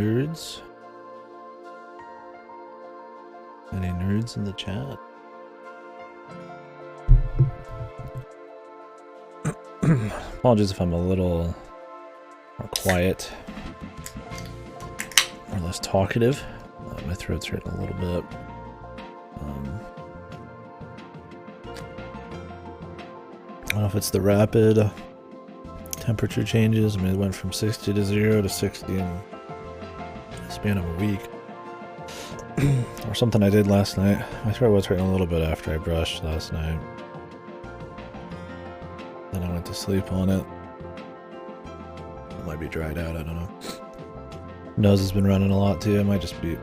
nerds? Any nerds in the chat? Apologies if I'm a little more quiet or less talkative. My throat's hurting a little bit. I don't know if it's the rapid temperature changes. I mean, it went from 60 to 0 to 60 in the span of a week. Or something I did last night. My throat was hurting a little bit after I brushed last night. Then I went to sleep on it. It might be dried out, I don't know. Nose has been running a lot too. It might just be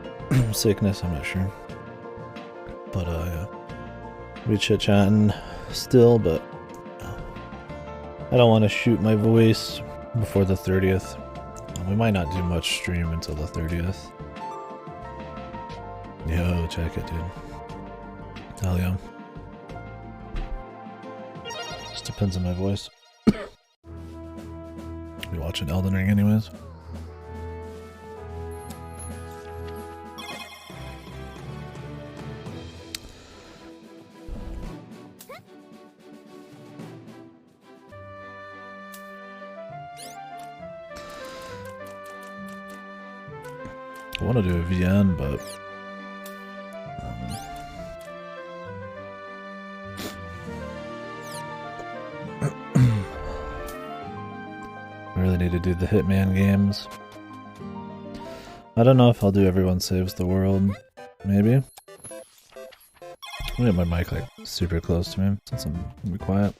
sickness, I'm not sure. But yeah. We chit-chatting still, but I don't want to shoot my voice before the 30th. We might not do much stream until the 30th. Yo, check it, dude. Hell yeah. Just depends on my voice. Be watching Elden Ring anyways. I want to do a VN, but I really need to do the Hitman games. I don't know if I'll do Everyone Saves the World. Maybe. I'm gonna get my mic like super close to me since I'm gonna be quiet.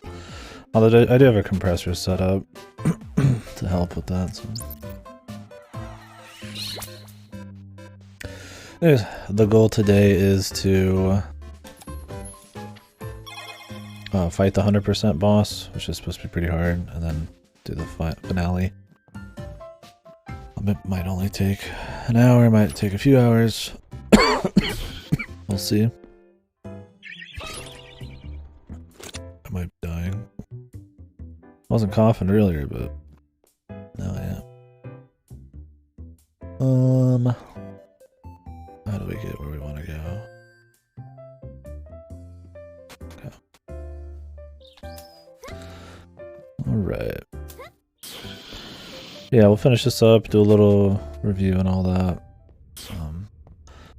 Although I do have a compressor set up to help with that. So. Anyways, the goal today is to fight the 100% boss, which is supposed to be pretty hard, and then do the finale. It might only take an hour, it might take a few hours. We'll see. I might be dying. I wasn't coughing earlier, but now I am. How do we get where we want to go? Okay. Alright. Yeah, we'll finish this up, do a little review and all that.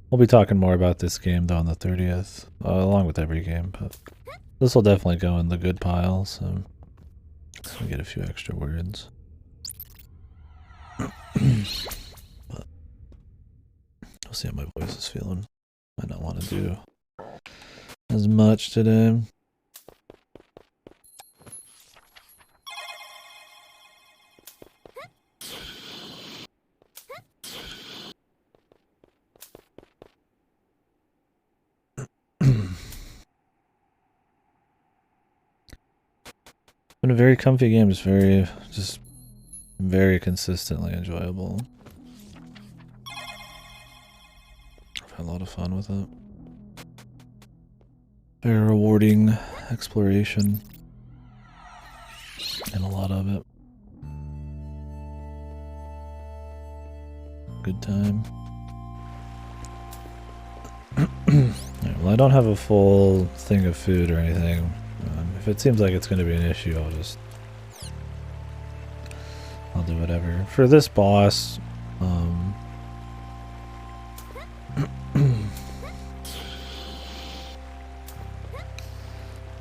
We'll be talking more about this game though on the 30th, along with every game, but this will definitely go in the good pile, so we get a few extra words. But we'll see how my voice is feeling. Might not want to do as much today. Been a very comfy game, just very consistently enjoyable. I've had a lot of fun with it. Very rewarding exploration. And a lot of it. Good time. Right, well, I don't have a full thing of food or anything. If it seems like it's going to be an issue, I'll do whatever. For this boss, I'm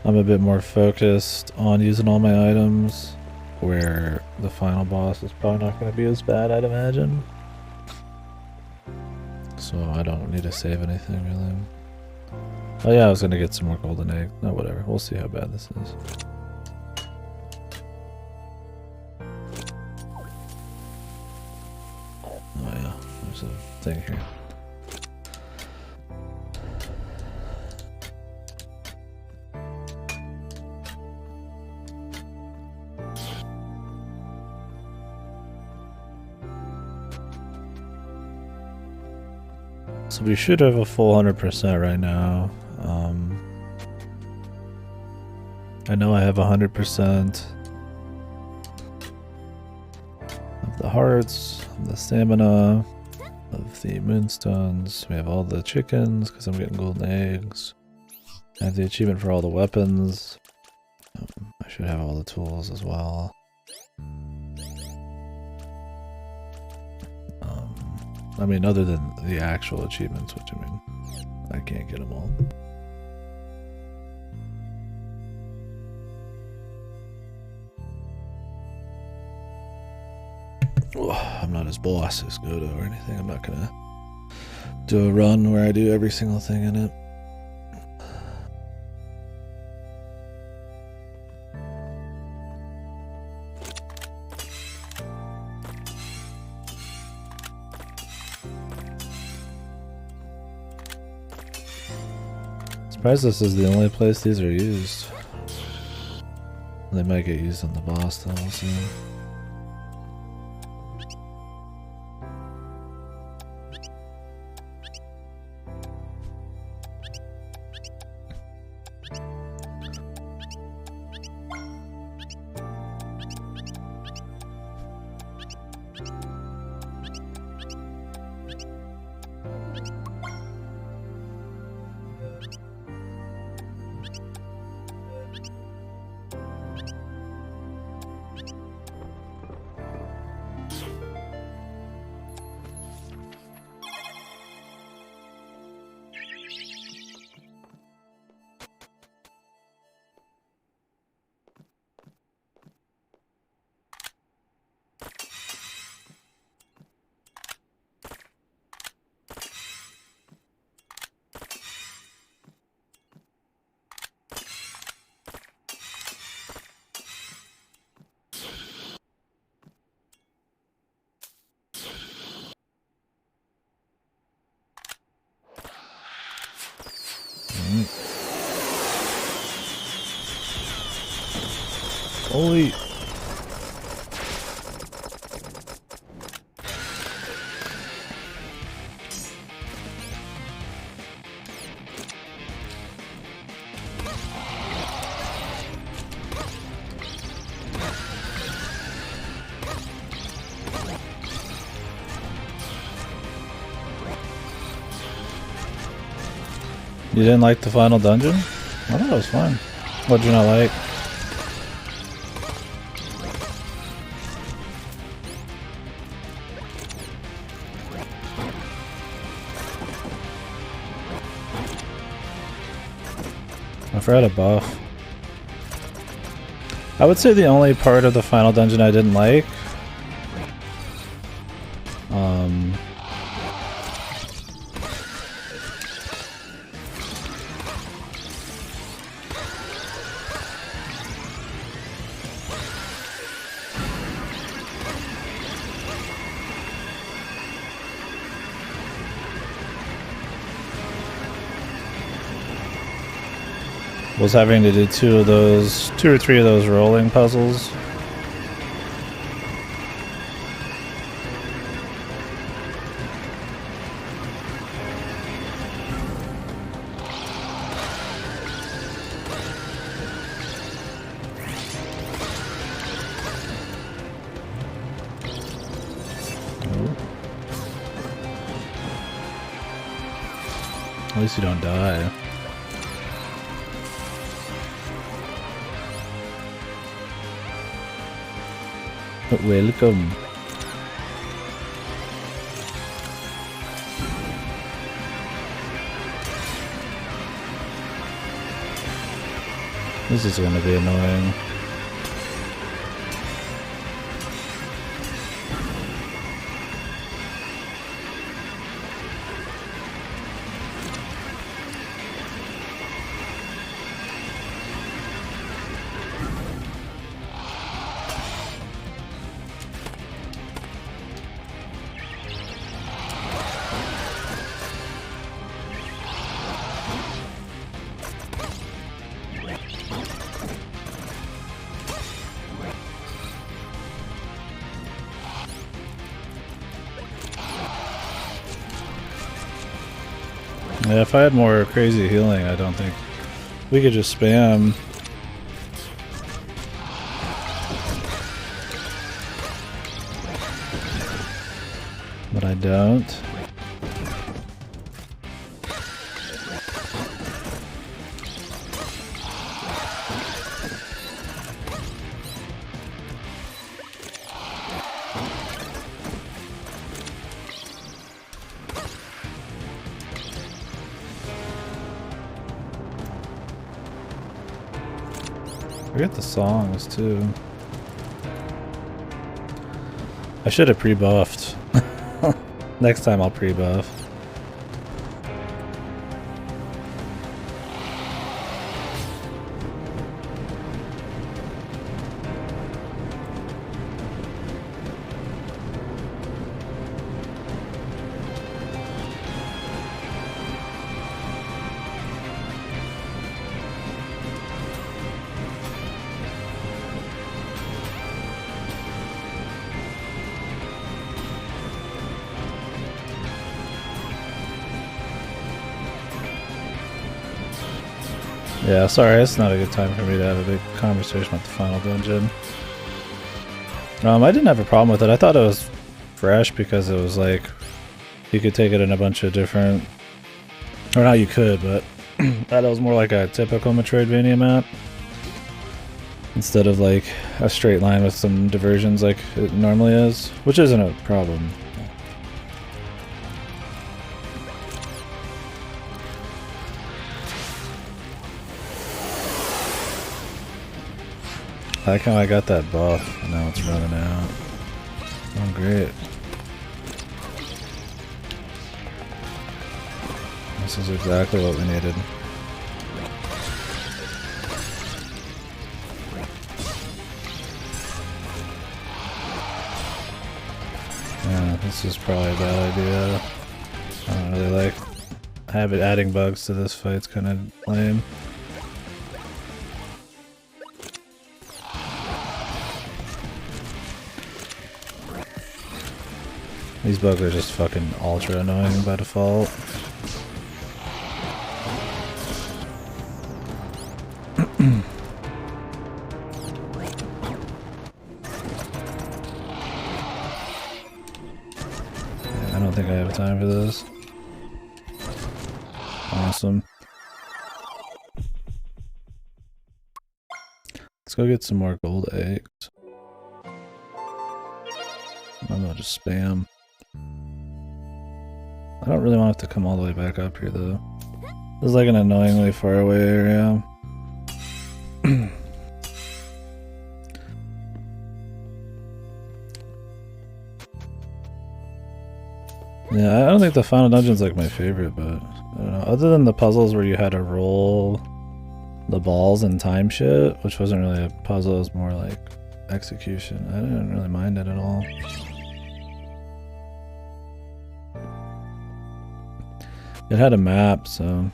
a bit more focused on using all my items, where the final boss is probably not going to be as bad, I'd imagine. So I don't need to save anything, really. Oh yeah, I was gonna get some more golden egg. No, whatever. We'll see how bad this is. Oh yeah, there's a thing here. So we should have a full 100% right now. I know I have 100% of the hearts, of the stamina, of the moonstones. We have all the chickens because I'm getting golden eggs. I have the achievement for all the weapons. I should have all the tools as well. I mean, other than the actual achievements, which I mean, I can't get them all. I'm not as boss as Godo or anything. I'm not gonna do a run where I do every single thing in it. Surprised this is the only place these are used. They might get used on the boss though, also. Holy. You didn't like the final dungeon? I thought it was fun. What'd you not like? I forgot a buff. I would say the only part of the final dungeon I didn't like was having to do two or three of those rolling puzzles. At least you don't die. Welcome. This is going to be annoying. Yeah, if I had more crazy healing, I don't think we could just spam. But I don't. forget the songs too. I should have pre-buffed. Next time I'll pre-buff. Yeah, sorry, it's not a good time for me to have a big conversation about the final dungeon. I didn't have a problem with it. I thought it was fresh because it was like, you could take it in a bunch of different, or not you could, but that was more like a typical Metroidvania map. Instead of like a straight line with some diversions like it normally is, which isn't a problem. I like how I got that buff, and now it's running out. Oh, great. This is exactly what we needed. Yeah, this is probably a bad idea. I don't really like adding bugs to this fight. It's kind of lame. These bugs are just fucking ultra annoying by default. I don't think I have time for this. Awesome. Let's go get some more gold eggs. I'm gonna just spam. I don't really want it to come all the way back up here though. This is like an annoyingly far away area. Yeah, I don't think the final dungeon's like my favorite, but I don't know. Other than the puzzles where you had to roll the balls and time shit, which wasn't really a puzzle, it was more like execution. I didn't really mind it at all. It had a map, so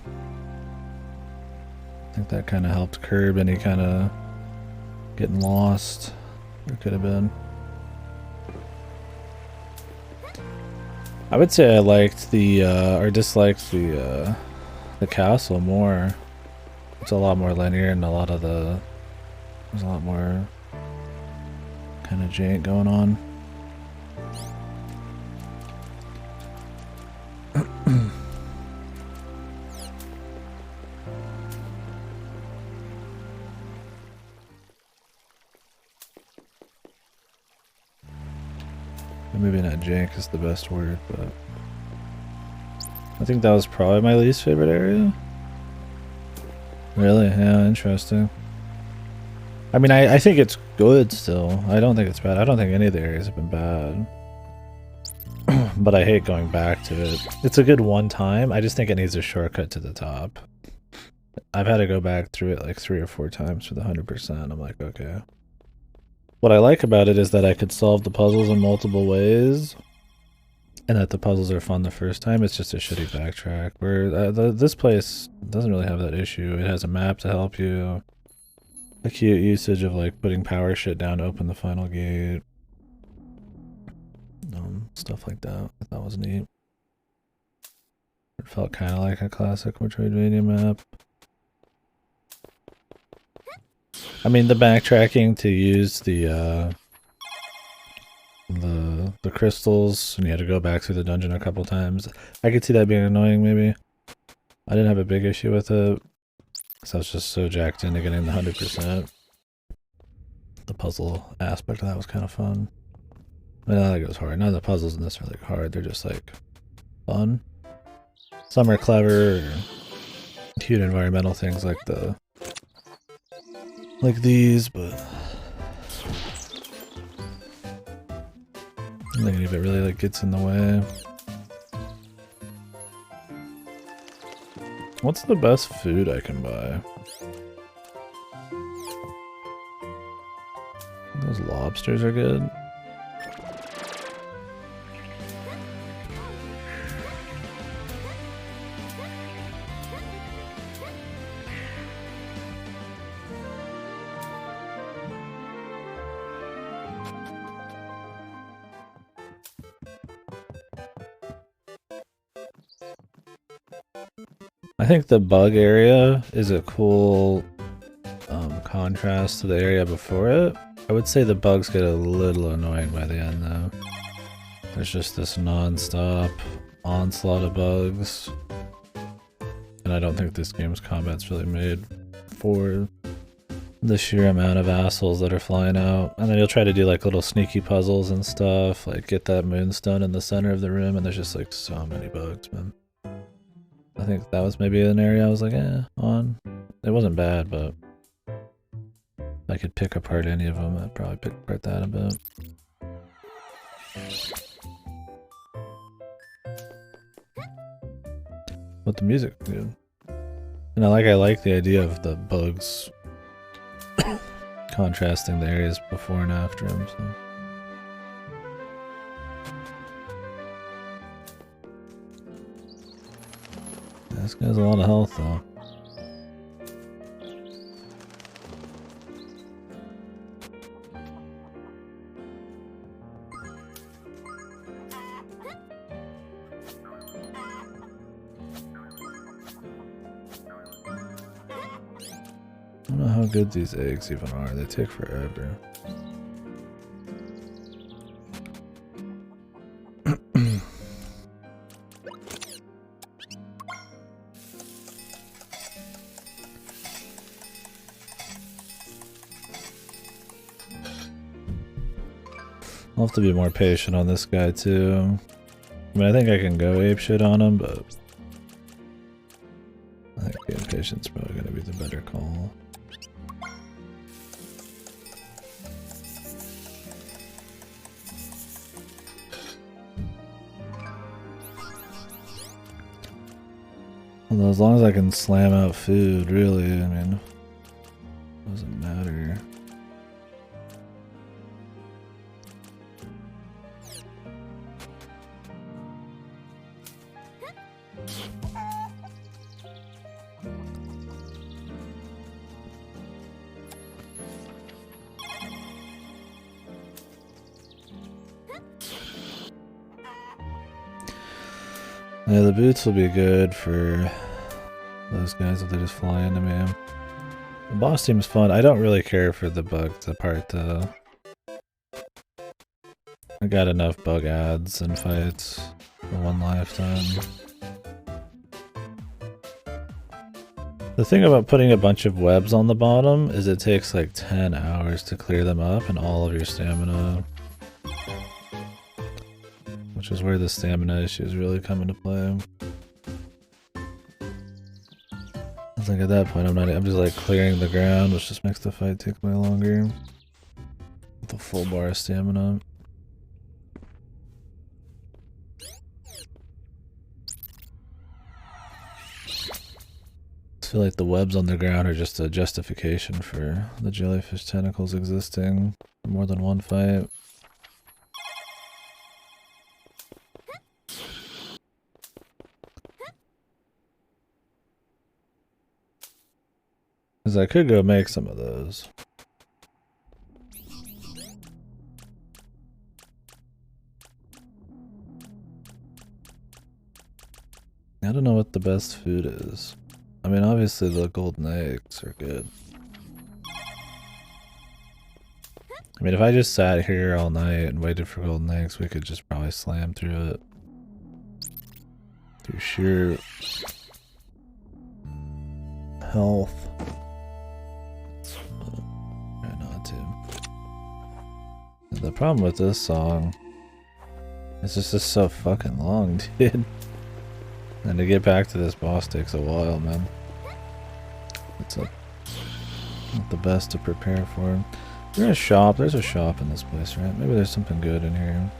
I think that kind of helped curb any kind of getting lost. There could have been. I would say I liked the or disliked the castle more. It's a lot more linear and there's a lot more kind of jank going on. Maybe not jank is the best word, but I think that was probably my least favorite area. Really? Yeah, interesting. I mean, I think it's good still. I don't think it's bad. I don't think any of the areas have been bad. But I hate going back to it. It's a good one time. I just think it needs a shortcut to the top. I've had to go back through it like 3 or 4 times for the 100%. I'm like, okay. What I like about it is that I could solve the puzzles in multiple ways, and that the puzzles are fun the first time. It's just a shitty backtrack. Where this place doesn't really have that issue. It has a map to help you. A cute usage of like putting power shit down to open the final gate. Stuff like that. That was neat. It felt kind of like a classic Metroidvania map. I mean, the backtracking to use the crystals, and you had to go back through the dungeon a couple times. I could see that being annoying, maybe. I didn't have a big issue with it, because I was just so jacked into getting the 100%. The puzzle aspect of that was kind of fun. I don't think it was hard. None of the puzzles in this are like hard. They're just like fun. Some are clever, or cute environmental things like the like these, but I'm thinking if it really like gets in the way. What's the best food I can buy? Those lobsters are good. I think the bug area is a cool contrast to the area before it. I would say the bugs get a little annoying by the end though. There's just this non-stop onslaught of bugs. And I don't think this game's combat's really made for the sheer amount of assholes that are flying out. And then you'll try to do like little sneaky puzzles and stuff, like get that moonstone in the center of the room, and there's just like so many bugs, man. I think that was maybe an area I was like, on. It wasn't bad, but if I could pick apart any of them, I'd probably pick apart that a bit. But the music's good. And I like the idea of the bugs contrasting the areas before and after them, so. This guy has a lot of health though. I don't know how good these eggs even are. They take forever. I'll have to be more patient on this guy too. I mean, I think I can go apeshit on him, but I think being patient's probably going to be the better call. Although as long as I can slam out food, really, I mean, it doesn't matter. Yeah, the boots will be good for those guys if they just fly into me. The boss seems fun. I don't really care for the bugs part though. I got enough bug ads and fights for one lifetime. The thing about putting a bunch of webs on the bottom is it takes like 10 hours to clear them up and all of your stamina. Which is where the stamina issues really come into play. I think at that point I'm just like clearing the ground, which just makes the fight take way longer. With a full bar of stamina. I feel like the webs on the ground are just a justification for the jellyfish tentacles existing for more than one fight. Because I could go make some of those. I don't know what the best food is. I mean, obviously the golden eggs are good. I mean, if I just sat here all night and waited for golden eggs, we could just probably slam through it. Through sheer health. Try not to. The problem with this song is it's just so fucking long, dude. And to get back to this boss takes a while, man. It's a Not the best to prepare for. There's a shop. There's a shop in this place, right? Maybe there's something good in here.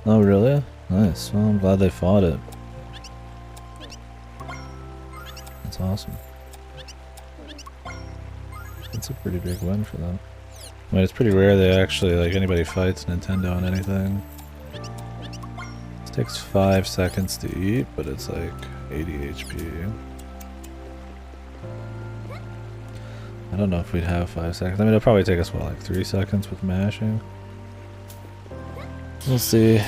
Oh, really? Nice. Well, I'm glad they fought it. That's awesome. That's a pretty big win for them. I mean, it's pretty rare they actually, like, anybody fights Nintendo on anything. This takes 5 seconds to eat, but it's like 80 HP. I don't know if we'd have 5 seconds. I mean, it'll probably take us, what, like 3 seconds with mashing? We'll see.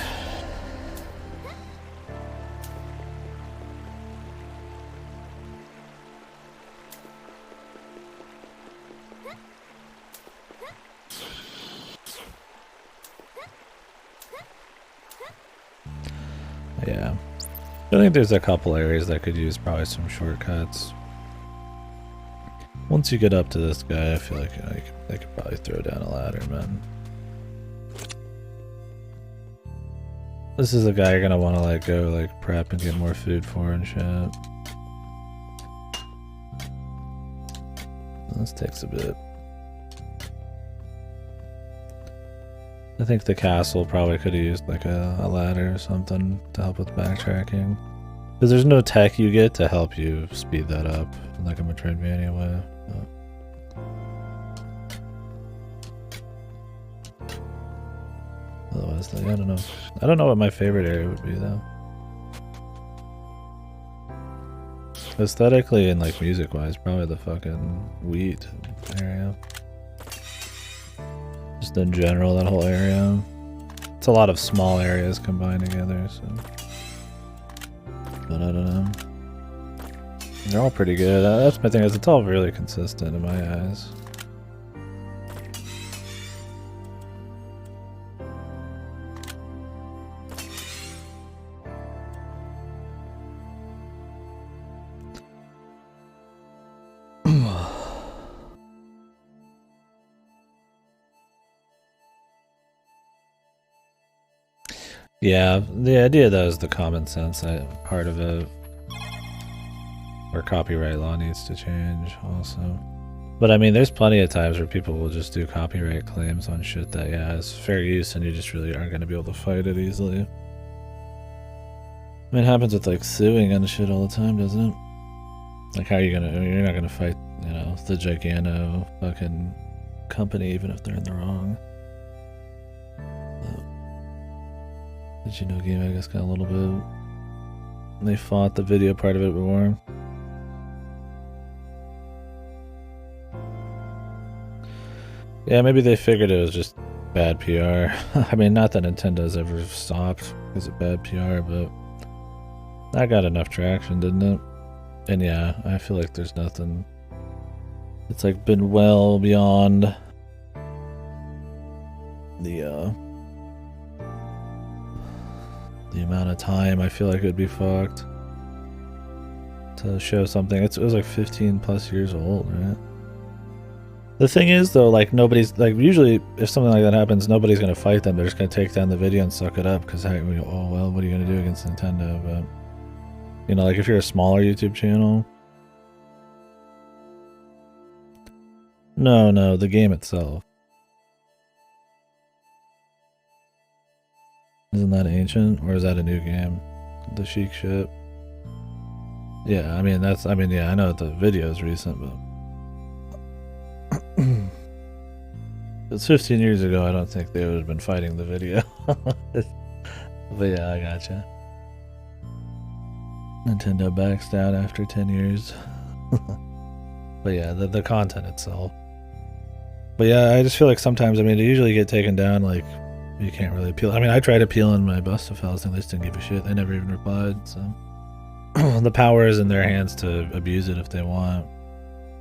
Yeah. I think there's a couple areas that could use probably some shortcuts. Once you get up to this guy, I feel like, you know, they could probably throw down a ladder, man. This is a guy you're gonna want to like go like prep and get more food for and shit. This takes a bit. I think the castle probably could have used like a ladder or something to help with backtracking. Because there's no tech you get to help you speed that up in like a Metroidvania way. Otherwise, like, I don't know. I don't know what my favorite area would be though. Aesthetically and like music-wise, probably the fucking wheat area. Just in general, that whole area. It's a lot of small areas combined together, so. But I don't know. They're all pretty good. That's my thing, is it's all really consistent in my eyes. Yeah, the idea though is the common sense part of it. Where copyright law needs to change also. But I mean, there's plenty of times where people will just do copyright claims on shit that, yeah, is fair use and you just really aren't going to be able to fight it easily. I mean, it happens with like suing and shit all the time, doesn't it? Like, how are you gonna, you're not gonna fight, you know, the Gigano fucking company even if they're in the wrong. Did you know Game I guess got a little bit, they fought the video part of it more. Yeah, maybe they figured it was just bad PR. I mean, not that Nintendo's ever stopped because of bad PR, but that got enough traction, didn't it? And yeah, I feel like there's nothing. It's like been well beyond the amount of time I feel like it would be fucked to show something. It was like 15 plus years old, right? The thing is though, like nobody's, like usually if something like that happens, nobody's gonna fight them. They're just gonna take down the video and suck it up because, oh well, what are you gonna do against Nintendo? But you know, like if you're a smaller YouTube channel. No, the game itself. Isn't that ancient, or is that a new game? The Sheik shit. Yeah, I mean yeah, I know the video is recent, but it's 15 years ago. I don't think they would have been fighting the video. But yeah, I gotcha. Nintendo backs down after 10 years. But yeah, the content itself. But yeah, I just feel like sometimes, I mean, they usually get taken down, like, you can't really appeal. I mean, I tried appealing my Bustafels and they just didn't give a shit. They never even replied, so. The power is in their hands to abuse it if they want.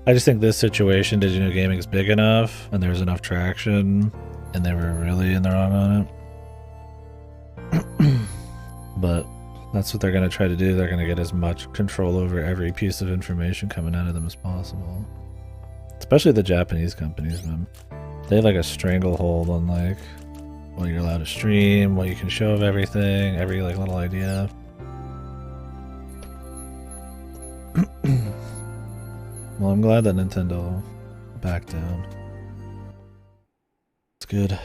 I just think this situation, Did You Know Gaming is big enough, and there was enough traction, and they were really in the wrong on it. But That's what they're going to try to do. They're going to get as much control over every piece of information coming out of them as possible. Especially the Japanese companies, man. They have like a stranglehold on like what you're allowed to stream, what you can show of everything, every like little idea. Well, I'm glad that Nintendo backed down. It's good.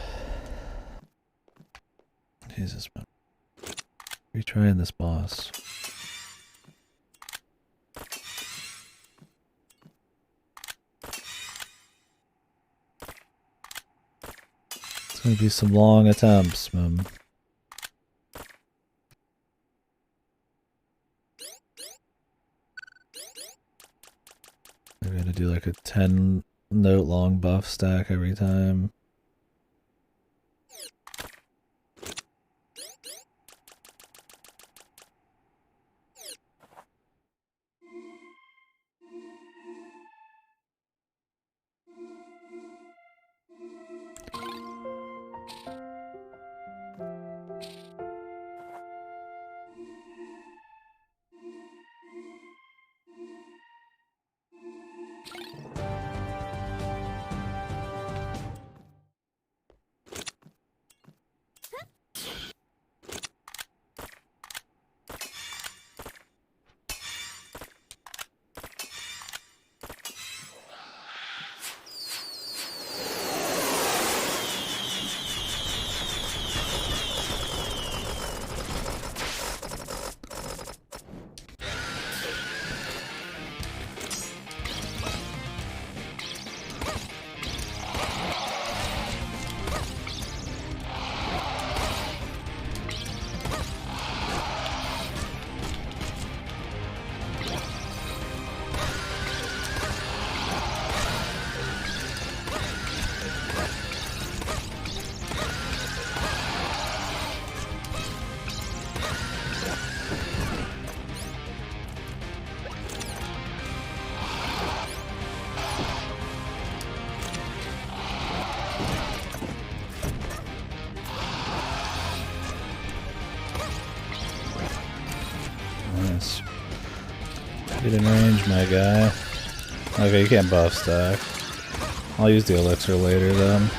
Jesus, man. Retrying this boss. It's gonna be some long attempts, man. We're gonna do like a 10-note long buff stack every time. Nice. Get in range, my guy. Okay, you can't buff stack. I'll use the elixir later then.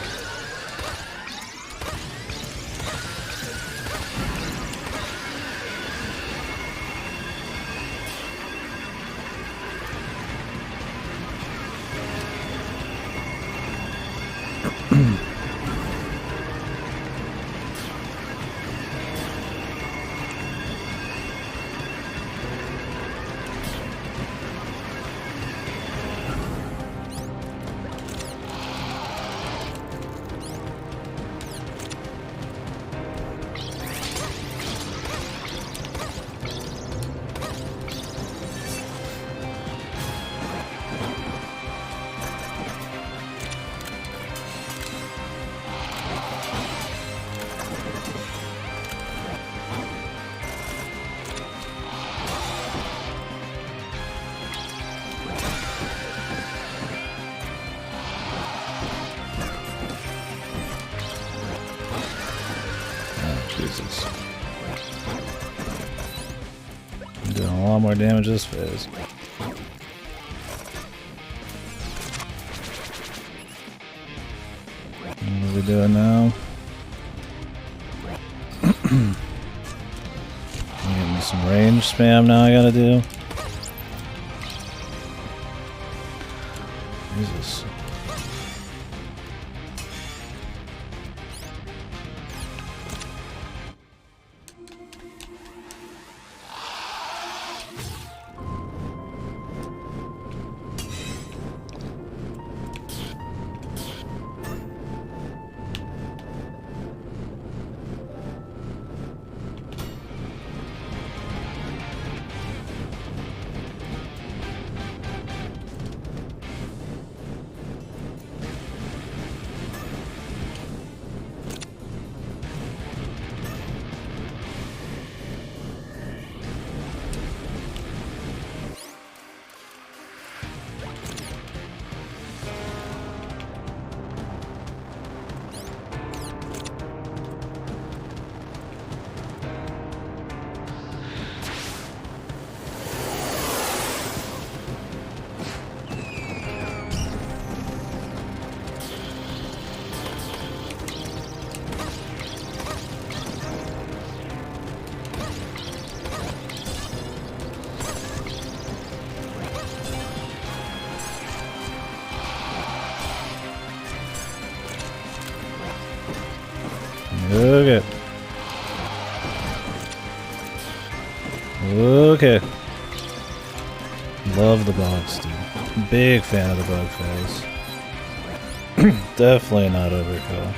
Jesus. I'm doing a lot more damage this phase. What are we doing now? Getting some range spam now I gotta do. Jesus. Okay. Okay. Love the bugs, dude. Big fan of the bug phase. Definitely not overkill.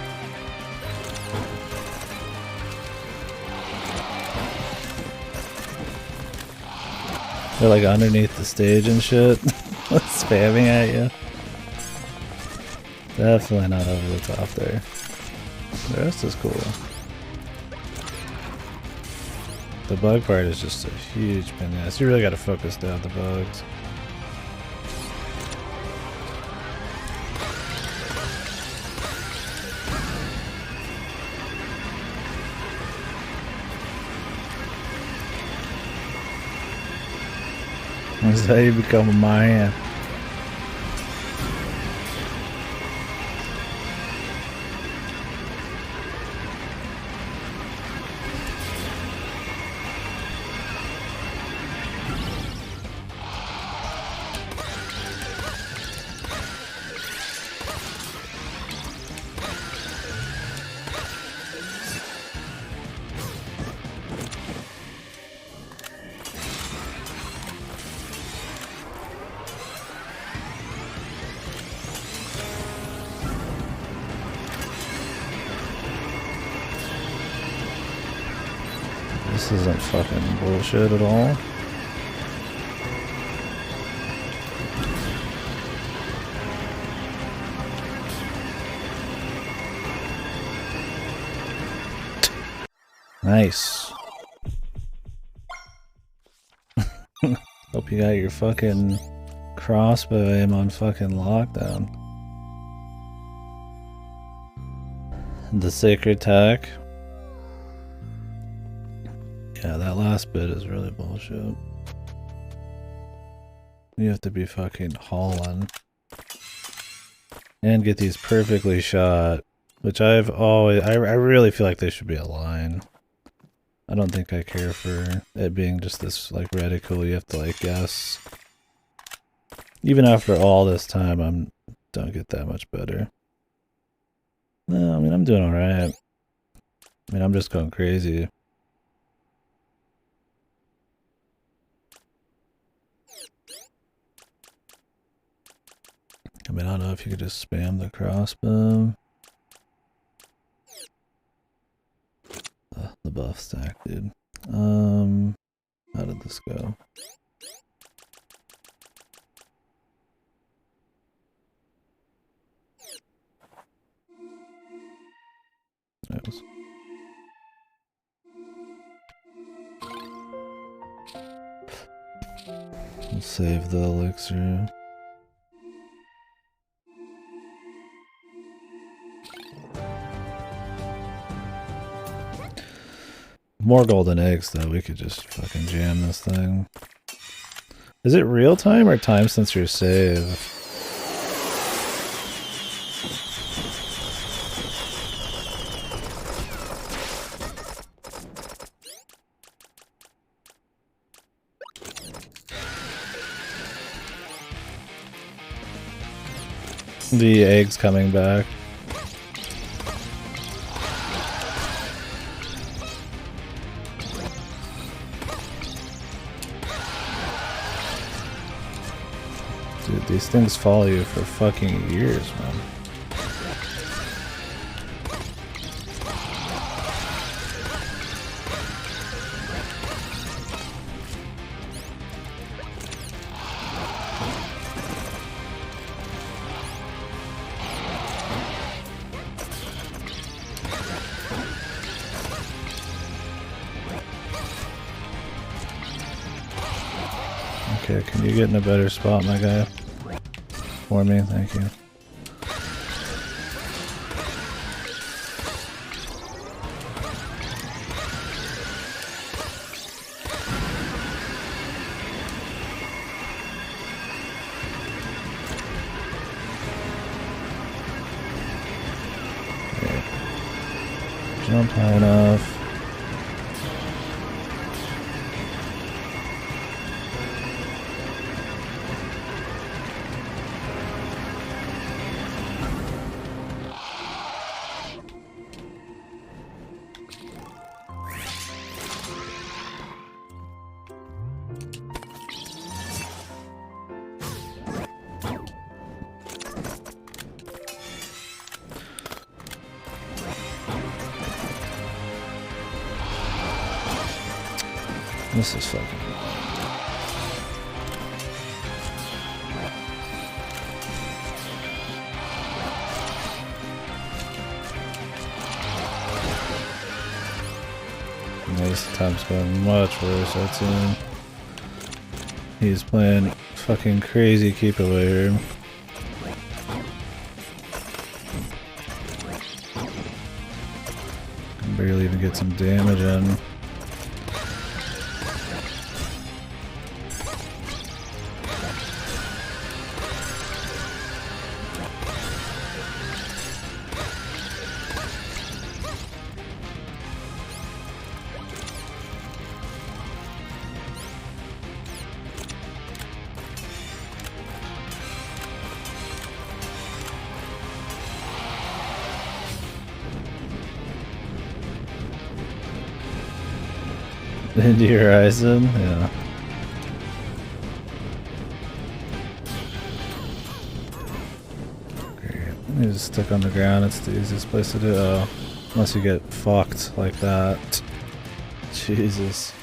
They're like underneath the stage and shit. Spamming at you. Definitely not over the top there. The rest is cool. The bug part is just a huge pain in the ass. You really gotta focus down the bugs. This is how you become a man. This isn't fucking bullshit at all. Nice. Hope you got your fucking crossbow aim on fucking lockdown. The sacred attack. Yeah, that last bit is really bullshit. You have to be fucking hauling. And get these perfectly shot. Which I've always... I really feel like they should be a line. I don't think I care for it being just this, like, reticle you have to, like, guess. Even after all this time, don't get that much better. No, I mean, I'm doing alright. I mean, I'm just going crazy. I mean, I don't know if you could just spam the crossbow. The buff stack, dude. How did this go? Nice. We'll save the elixir. More golden eggs, though. We could just fucking jam this thing. Is it real time or time since your save? The eggs coming back. Dude, these things follow you for fucking years, man. Okay, can you get in a better spot, my guy? For me, thank you. Okay. Jump high enough. This is fucking... This time's going much worse, I'd say. He's playing fucking crazy keep away here. Can barely even get some damage in. Into Horizon, yeah. You just stick on the ground, it's the easiest place to do it. Oh, unless you get fucked like that. Jesus.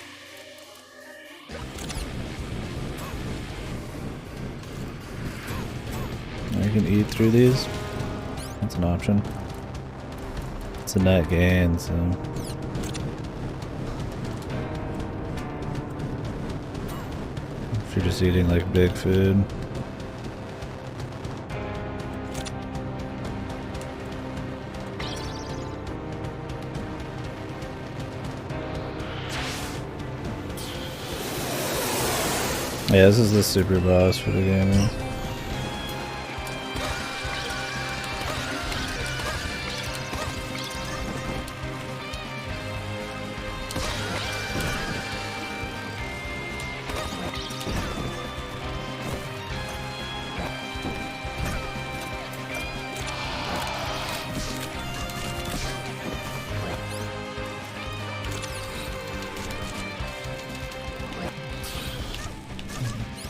You can eat through these. That's an option. It's a net gain, so... If you're just eating like big food. Yeah, this is the super boss for the game.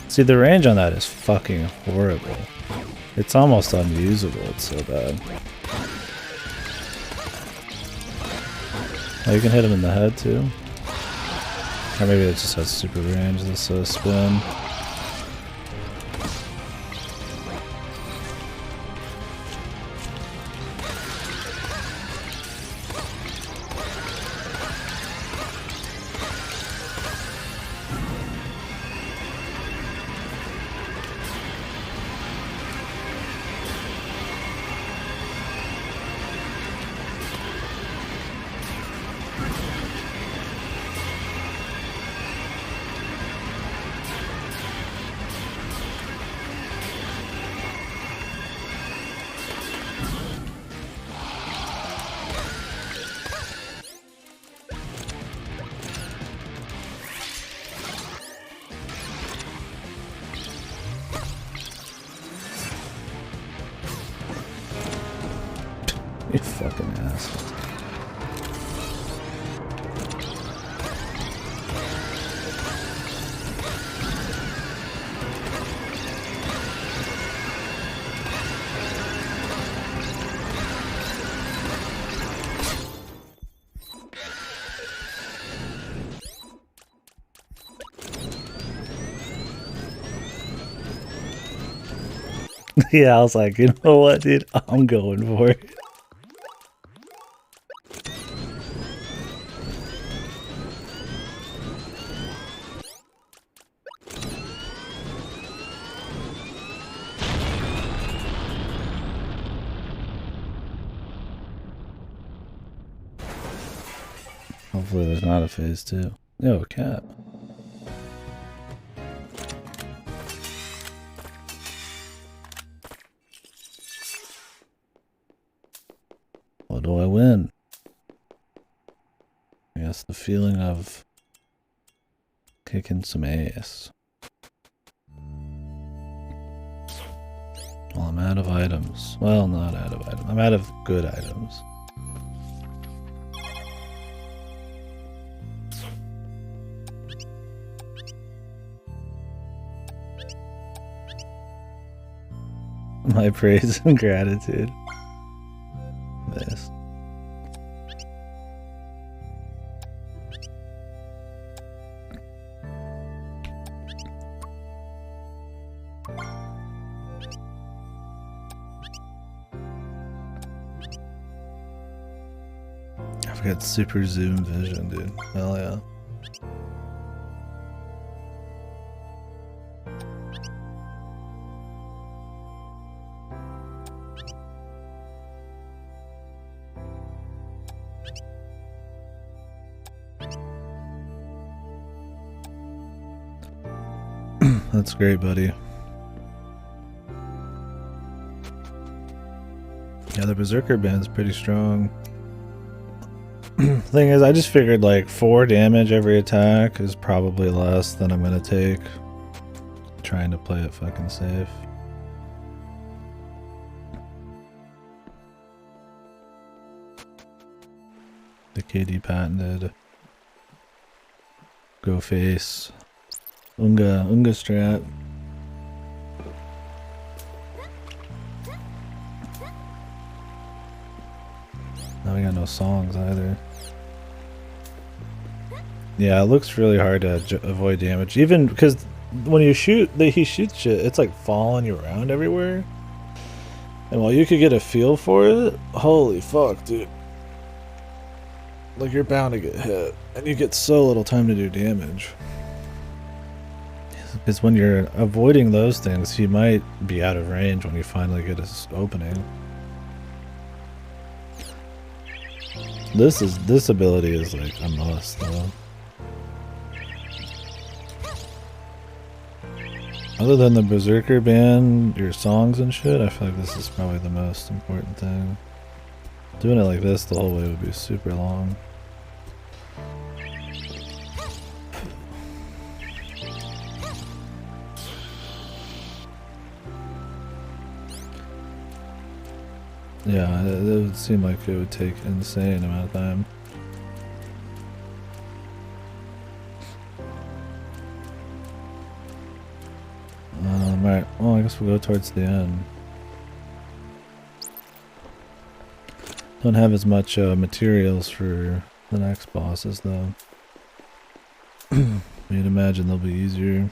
See, the range on that is fucking horrible. It's almost unusable, it's so bad. Oh, you can hit him in the head too? Or maybe it just has super range, this spin. You fucking asshole. Yeah, I was like, you know what, dude? I'm going for it. Hopefully there's not a phase 2. Yo, a cat. What do I win? I guess the feeling of kicking some ass. Well, I'm out of items. Well, not out of items. I'm out of good items. My praise and gratitude. This. I've got super zoom vision, dude. Hell yeah. That's great, buddy. Yeah, the Berserker band's pretty strong. Thing is, I just figured like 4 damage every attack is probably less than I'm gonna take. Trying to play it fucking safe. The KD patented. Go face. Unga strat. Now we got no songs either. Yeah, it looks really hard to avoid damage. Even because when you shoot, he shoots shit, it's like following you around everywhere. And while you could get a feel for it, holy fuck, dude. Like, you're bound to get hit. And you get so little time to do damage. Because when you're avoiding those things, he might be out of range when you finally get his opening. This ability is like a must though. Other than the Berserker band, your songs and shit, I feel like this is probably the most important thing. Doing it like this the whole way would be super long. Yeah, it would seem like it would take an insane amount of time. Alright, well I guess we'll go towards the end. Don't have as much materials for the next bosses though. You'd imagine they'll be easier.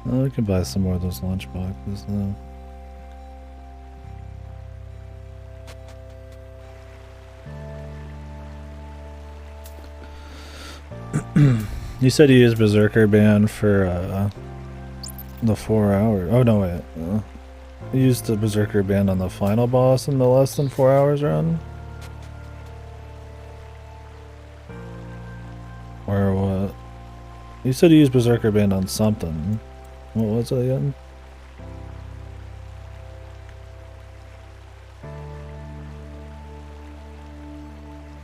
Oh, we can buy some more of those lunch boxes though. You said you used Berserker Band for the 4 hours. Oh no, wait. You used the Berserker Band on the final boss in the less than 4 hours run? Or what? You said you used Berserker Band on something. What was it again?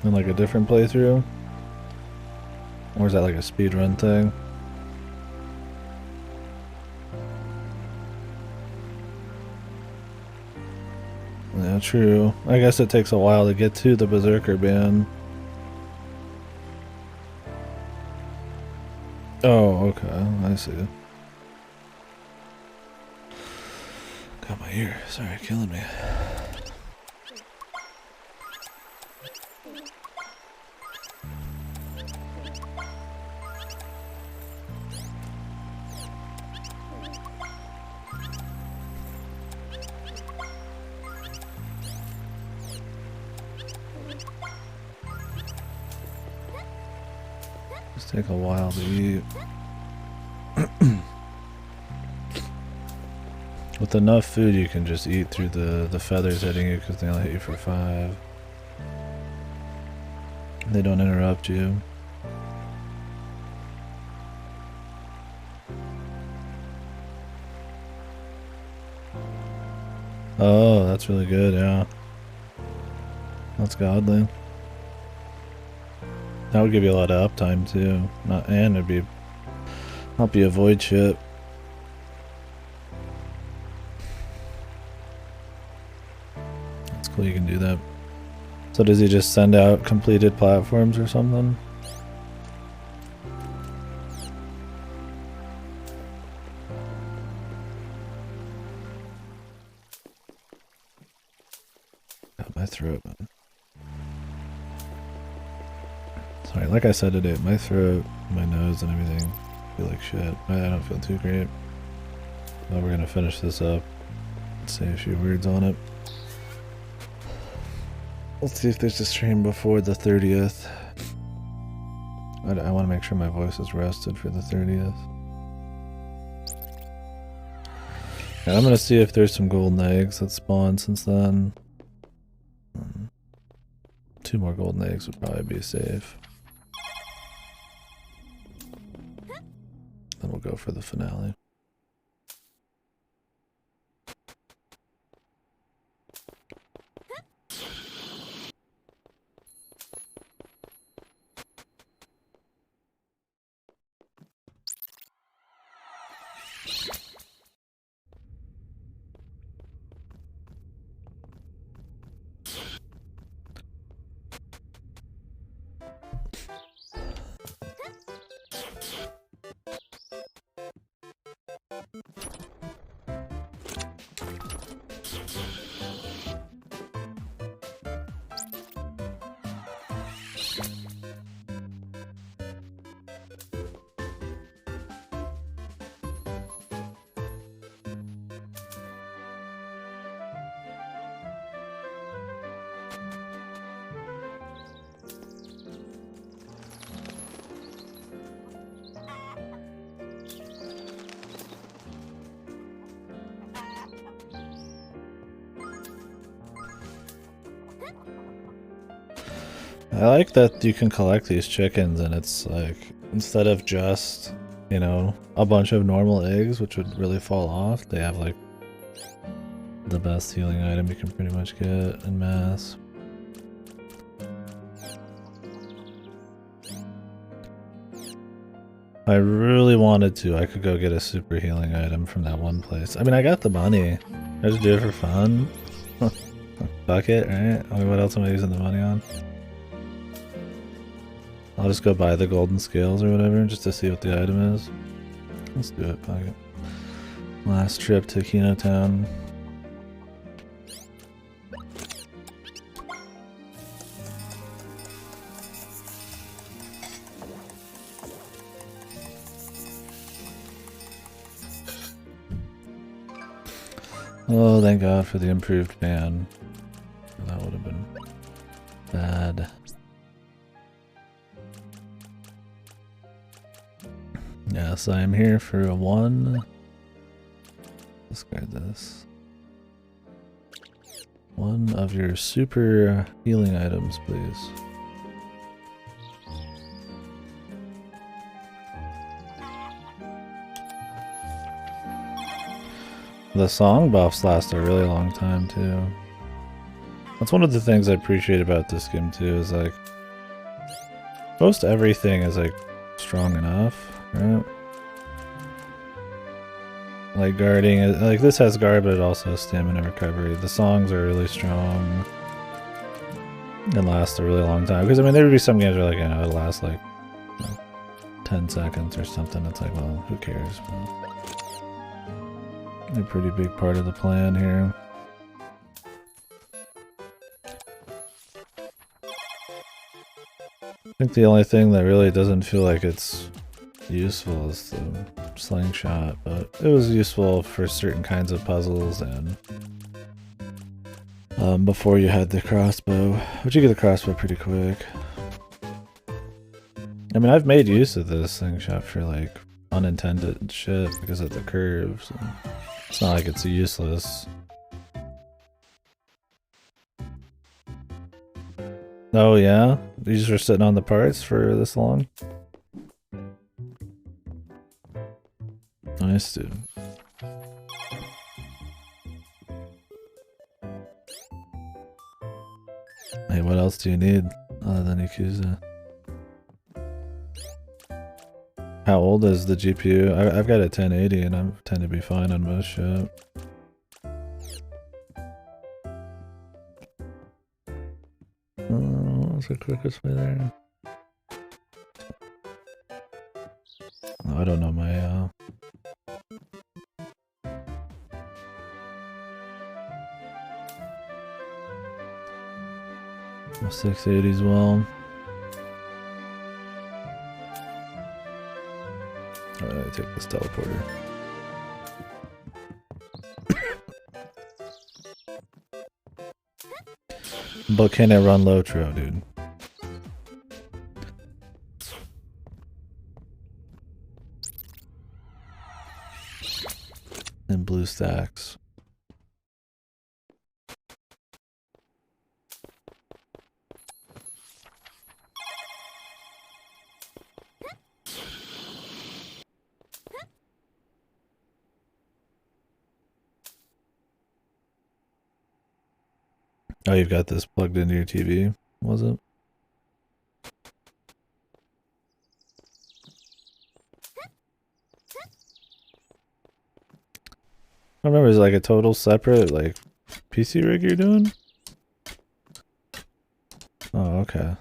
In like a different playthrough? Or is that like a speedrun thing? Yeah, true. I guess it takes a while to get to the Berserker Band. Oh, okay. I see. Got my ear. Sorry, killing me. Just take a while to eat. With enough food, you can just eat through the feathers hitting you because they only hit you for 5. They don't interrupt you. Oh, that's really good, yeah. That's godly. That would give you a lot of uptime too. And it'd be help you avoid shit. That's cool you can do that. So does he just send out completed platforms or something? my throat. Sorry, like I said today, my throat, my nose, and everything feel like shit. I don't feel too great. But we're gonna finish this up. Say a few words on it. Let's see if there's a stream before the 30th. I want to make sure my voice is rested for the 30th. And I'm gonna see if there's some golden eggs that spawned since then. 2 more golden eggs would probably be safe. Then we'll go for the finale. I like that you can collect these chickens and it's like, instead of just, you know, a bunch of normal eggs, which would really fall off, they have like the best healing item you can pretty much get in mass. If I really wanted to, I could go get a super healing item from that one place. I mean, I got the money. I just do it for fun. Fuck it, right? I mean, what else am I using the money on? I'll just go buy the golden scales or whatever just to see what the item is. Let's do it, fuck it. Last trip to Kino Town. Oh, thank God for the improved ban. That would have been bad. Yes, I am here for a 1. Discard this. 1 of your super healing items, please. The song buffs last a really long time too. That's one of the things I appreciate about this game too, is like most everything is like strong enough. Right. Like guarding, like this has guard, but it also has stamina recovery. The songs are really strong and last a really long time. Because I mean, there would be some games where like, you know, it'll last like, you know, 10 seconds or something. It's like, well, who cares? But a pretty big part of the plan here. I think the only thing that really doesn't feel like it's useful is the slingshot, but it was useful for certain kinds of puzzles and before you had the crossbow, but you get the crossbow pretty quick. I mean, I've made use of this slingshot for like unintended shit because of the curves. And it's not like it's useless. Oh yeah? These were sitting on the parts for this long? Nice, dude. Hey, what else do you need other than Yakuza? How old is the GPU? I've got a 1080 and I tend to be fine on most shit. What was the quickest way there? Oh, I don't know my My 680 as well. Alright, take this teleporter. But can it run Lotro, dude? And blue stacks. Oh, you've got this plugged into your TV, was it? I remember, is it like a total separate, like, PC rig you're doing? Oh, okay.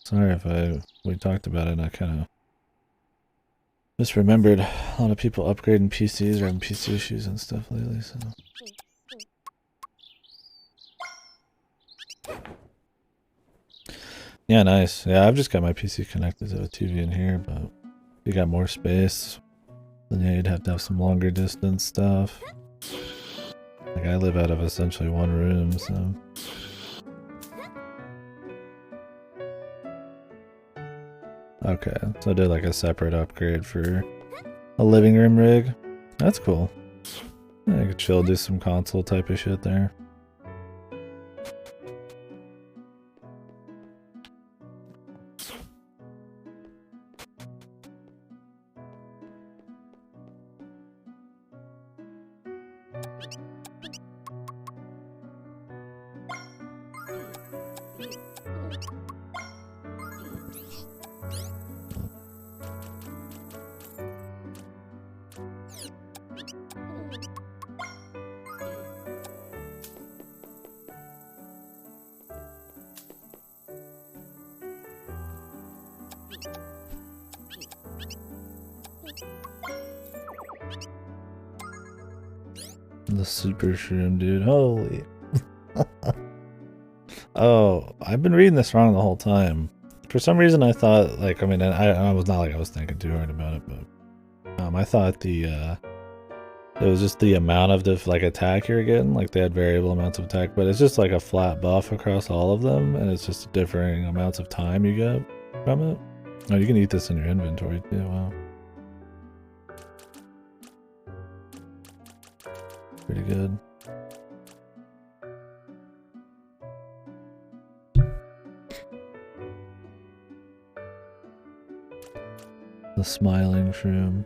Sorry if we talked about it and I kind of misremembered. A lot of people upgrading PCs or having PC issues and stuff lately, so. Yeah, nice. Yeah, I've just got my PC connected to a TV in here, but if you got more space, then yeah, you'd have to have some longer distance stuff. Like, I live out of essentially one room, so. Okay, so I did like a separate upgrade for a living room rig. That's cool. Yeah, I could chill, do some console type of shit there. The super shroom, dude. Holy. Oh, I've been reading this wrong the whole time. For some reason I thought, like, I mean, I was not like I was thinking too hard about it, but I thought it was just the amount of the, like, attack you're getting. Like, they had variable amounts of attack, but it's just like a flat buff across all of them, and it's just differing amounts of time you get from it. Oh, you can eat this in your inventory too, wow. Pretty good. The smiling shroom.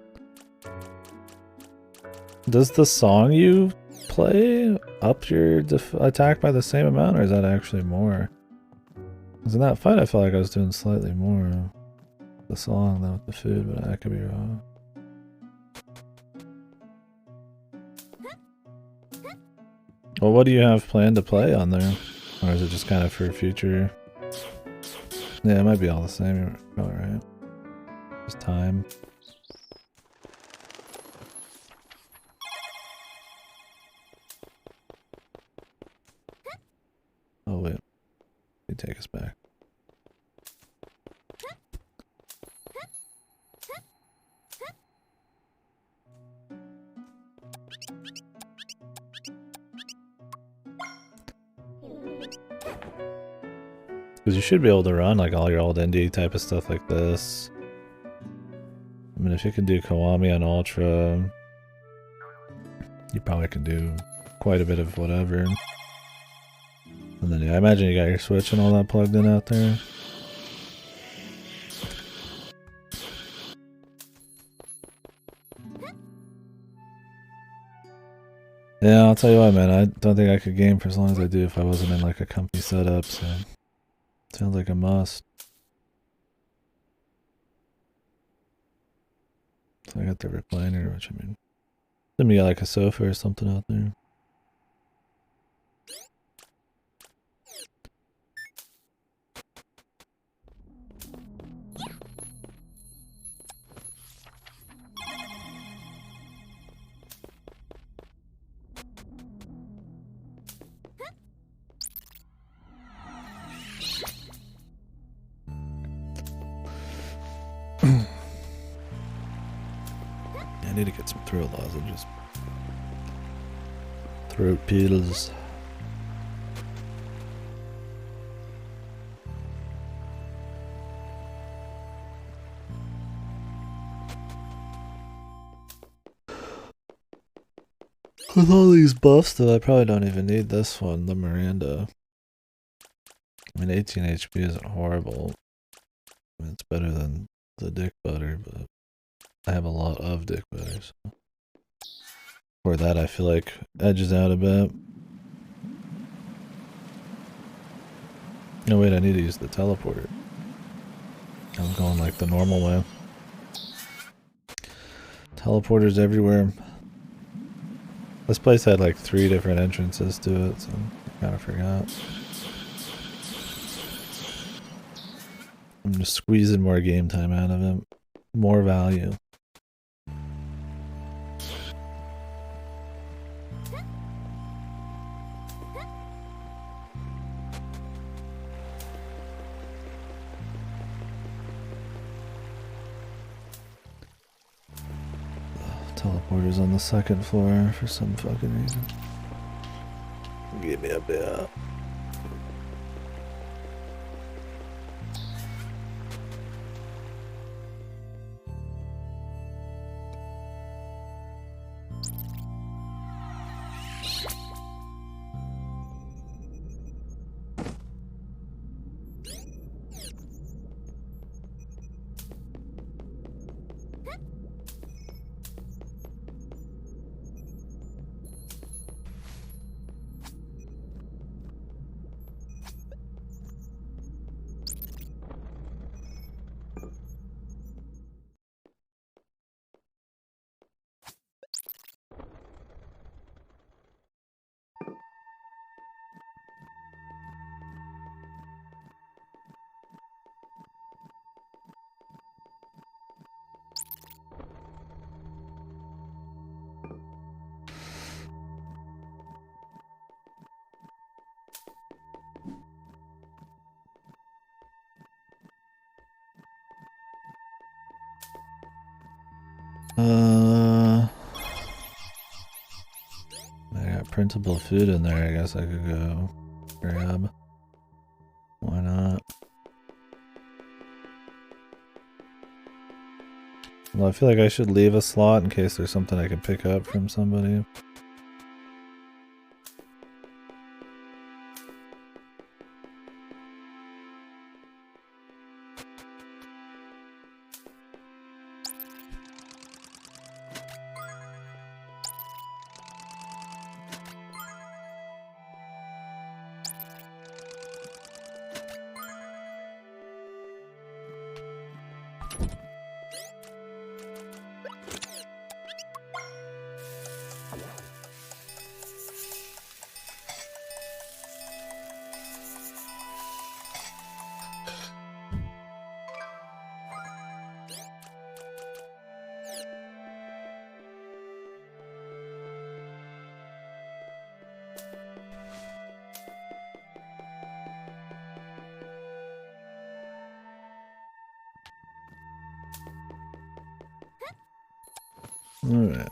Does the song you play up your attack by the same amount, or is that actually more? Because in that fight I felt like I was doing slightly more the song than with the food, but I could be wrong. Well, what do you have planned to play on there? Or is it just kind of for future? Yeah, it might be all the same, you're probably right. Just time. Oh wait, you take us back. Because you should be able to run like all your old indie type of stuff like this. I mean, if you can do Kiwami on Ultra, you probably can do quite a bit of whatever. And then, yeah, I imagine you got your Switch and all that plugged in out there. Yeah, I'll tell you what, man, I don't think I could game for as long as I do if I wasn't in like a comfy setup, so sounds like a must. So I got the recliner, which, I mean, let me get like a sofa or something out there. need to get some throat lozenges. Throat pills. With all these buffs, though, I probably don't even need this one, the Miranda. I mean, 18 HP isn't horrible. I mean, it's better than the dick butter, but I have a lot of dick butter, so. Or that I feel like edges out a bit. No, wait, I need to use the teleporter. I'm going like the normal way. Teleporters everywhere. This place had like 3 different entrances to it, so I kind of forgot. I'm just squeezing more game time out of it. More value. Teleporters on the 2nd floor for some fucking reason. Give me a bit. I got printable food in there, I guess I could go grab. Why not? Well, I feel like I should leave a slot in case there's something I can pick up from somebody. Alright.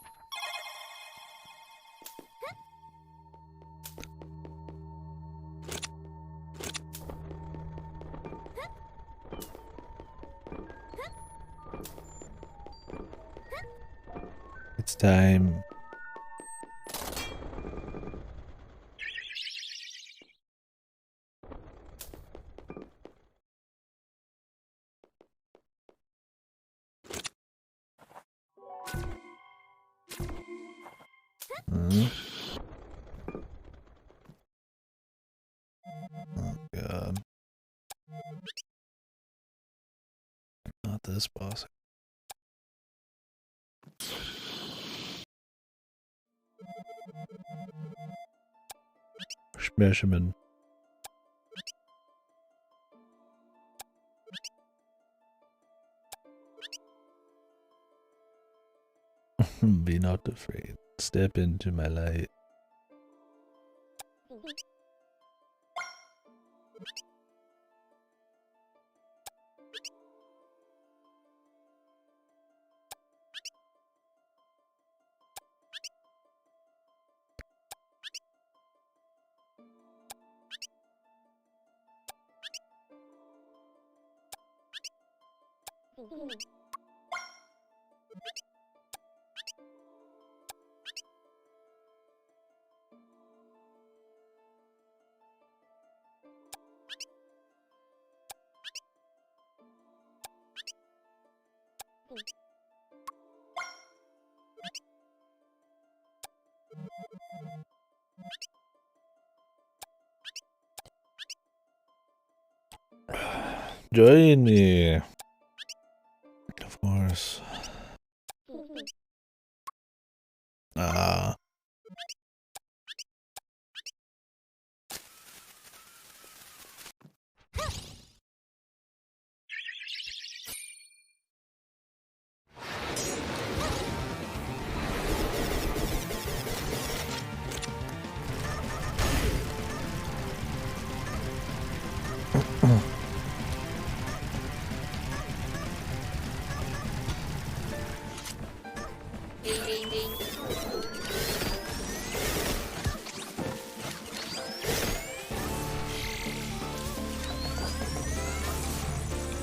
It's time. Oh god. Not this boss. Schmesherman. Be not afraid. Step into my light. Join me. Of course. Ah.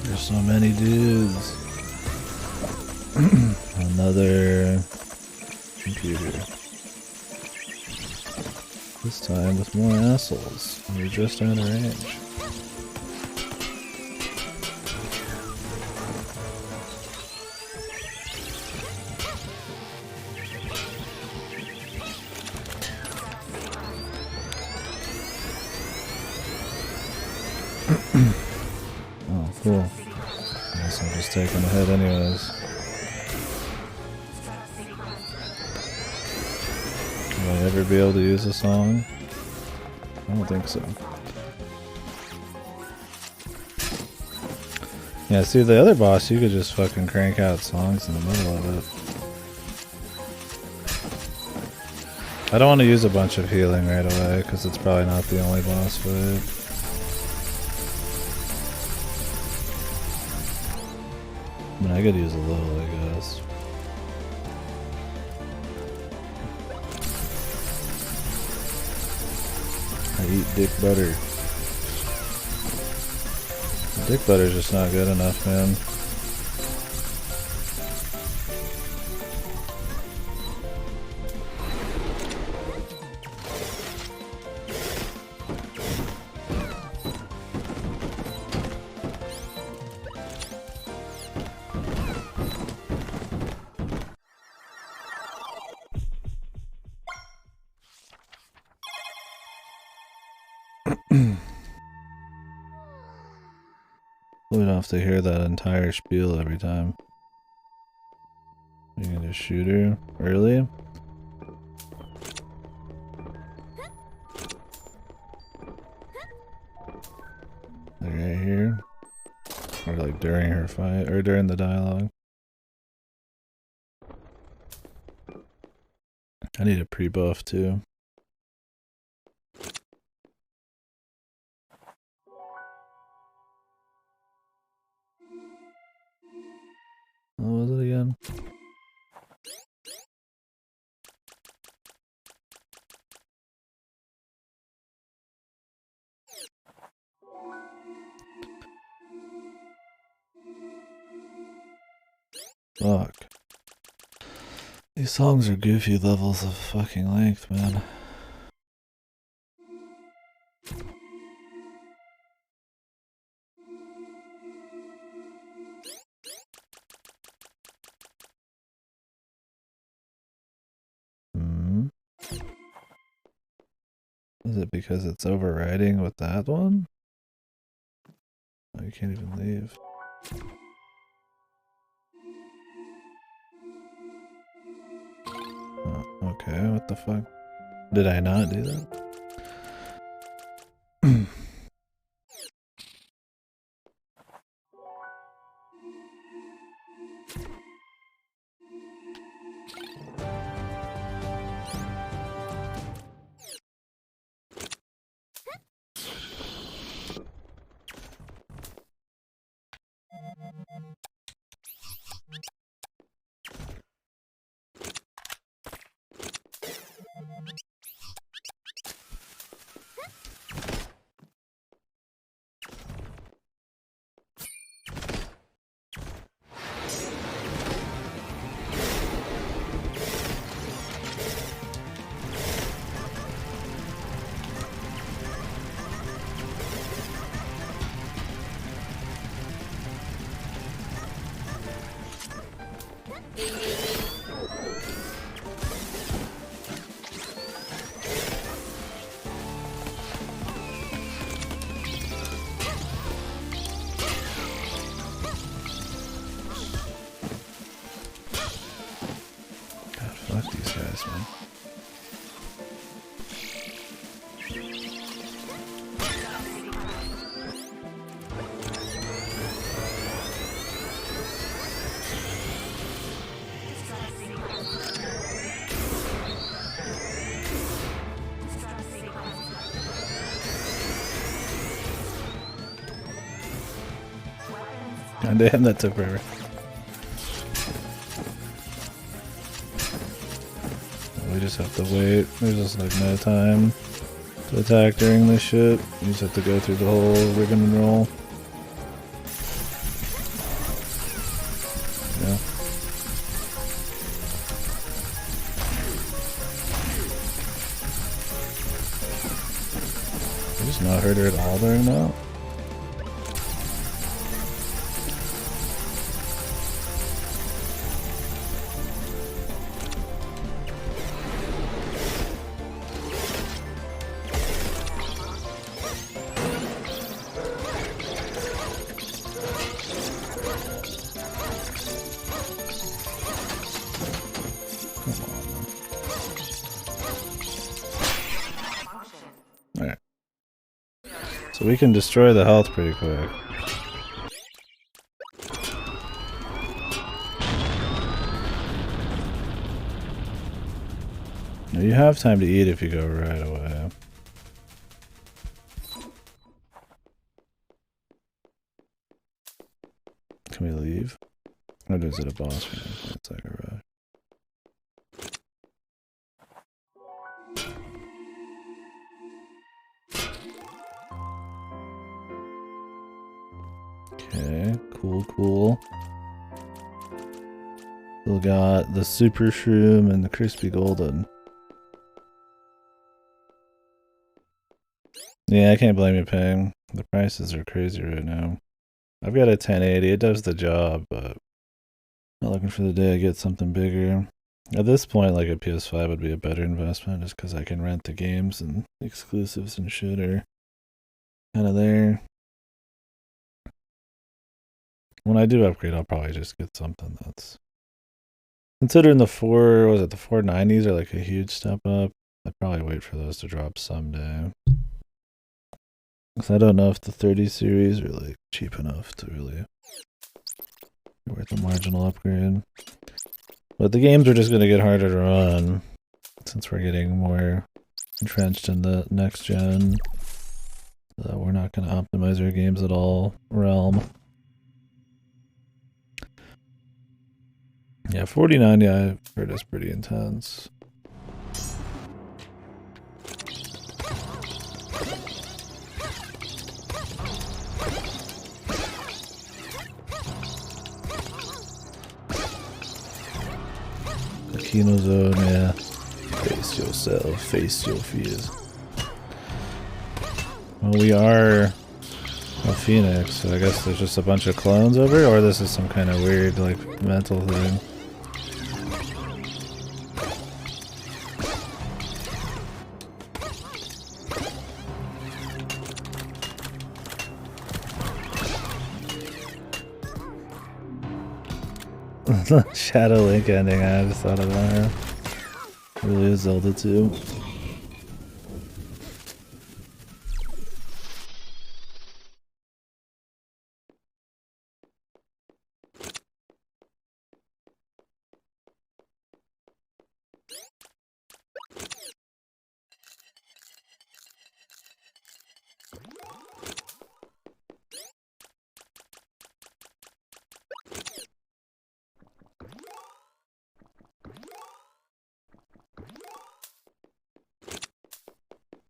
There's so many dudes. Another computer. This time with more assholes. We're just out of range. Oh, cool. I guess I'm just taking a hit anyways. Will I ever be able to use a song? I don't think so. Yeah, see the other boss, you could just fucking crank out songs in the middle of it. I don't want to use a bunch of healing right away, because it's probably not the only boss fight. I mean, I could use a little, I guess. I eat dick butter. Dick butter's just not good enough, man. We don't have to hear that entire spiel every time. You can just shoot her early. Like right here. Or like during her fight, or during the dialogue. I need a pre-buff too. What was it again? Fuck. These songs are goofy levels of fucking length, man. Is it because it's overriding with that one? Oh, you can't even leave. Oh, okay, what the fuck? Did I not do that? Damn, that took forever. We just have to wait. There's just like no time to attack during this shit. You just have to go through the whole rigmarole. Yeah. I just not hurt her at all during that. So we can destroy the health pretty quick. Now you have time to eat if you go right away. Can we leave? Or is it a boss room? It's like a rush. Okay, cool. Still got the super shroom and the crispy golden. Yeah, I can't blame you paying. The prices are crazy right now. I've got a 1080, it does the job, but not looking for the day I get something bigger. At this point, like a PS5 would be a better investment just because I can rent the games and exclusives and shit are kind of there. When I do upgrade, I'll probably just get something that's... Considering the 490s are like a huge step up, I'd probably wait for those to drop someday. Because I don't know if the 30 series are like cheap enough to really be worth a marginal upgrade. But the games are just going to get harder to run since we're getting more entrenched in the next gen. We're not going to optimize our games at all realm. Yeah, 4090 I've heard is pretty intense. The Kino Zone, yeah. Face yourself, face your fears. Well, we are a Phoenix, so I guess there's just a bunch of clones over, or this is some kind of weird, like, mental thing. Shadow Link ending, I just thought of that. Really is Zelda 2.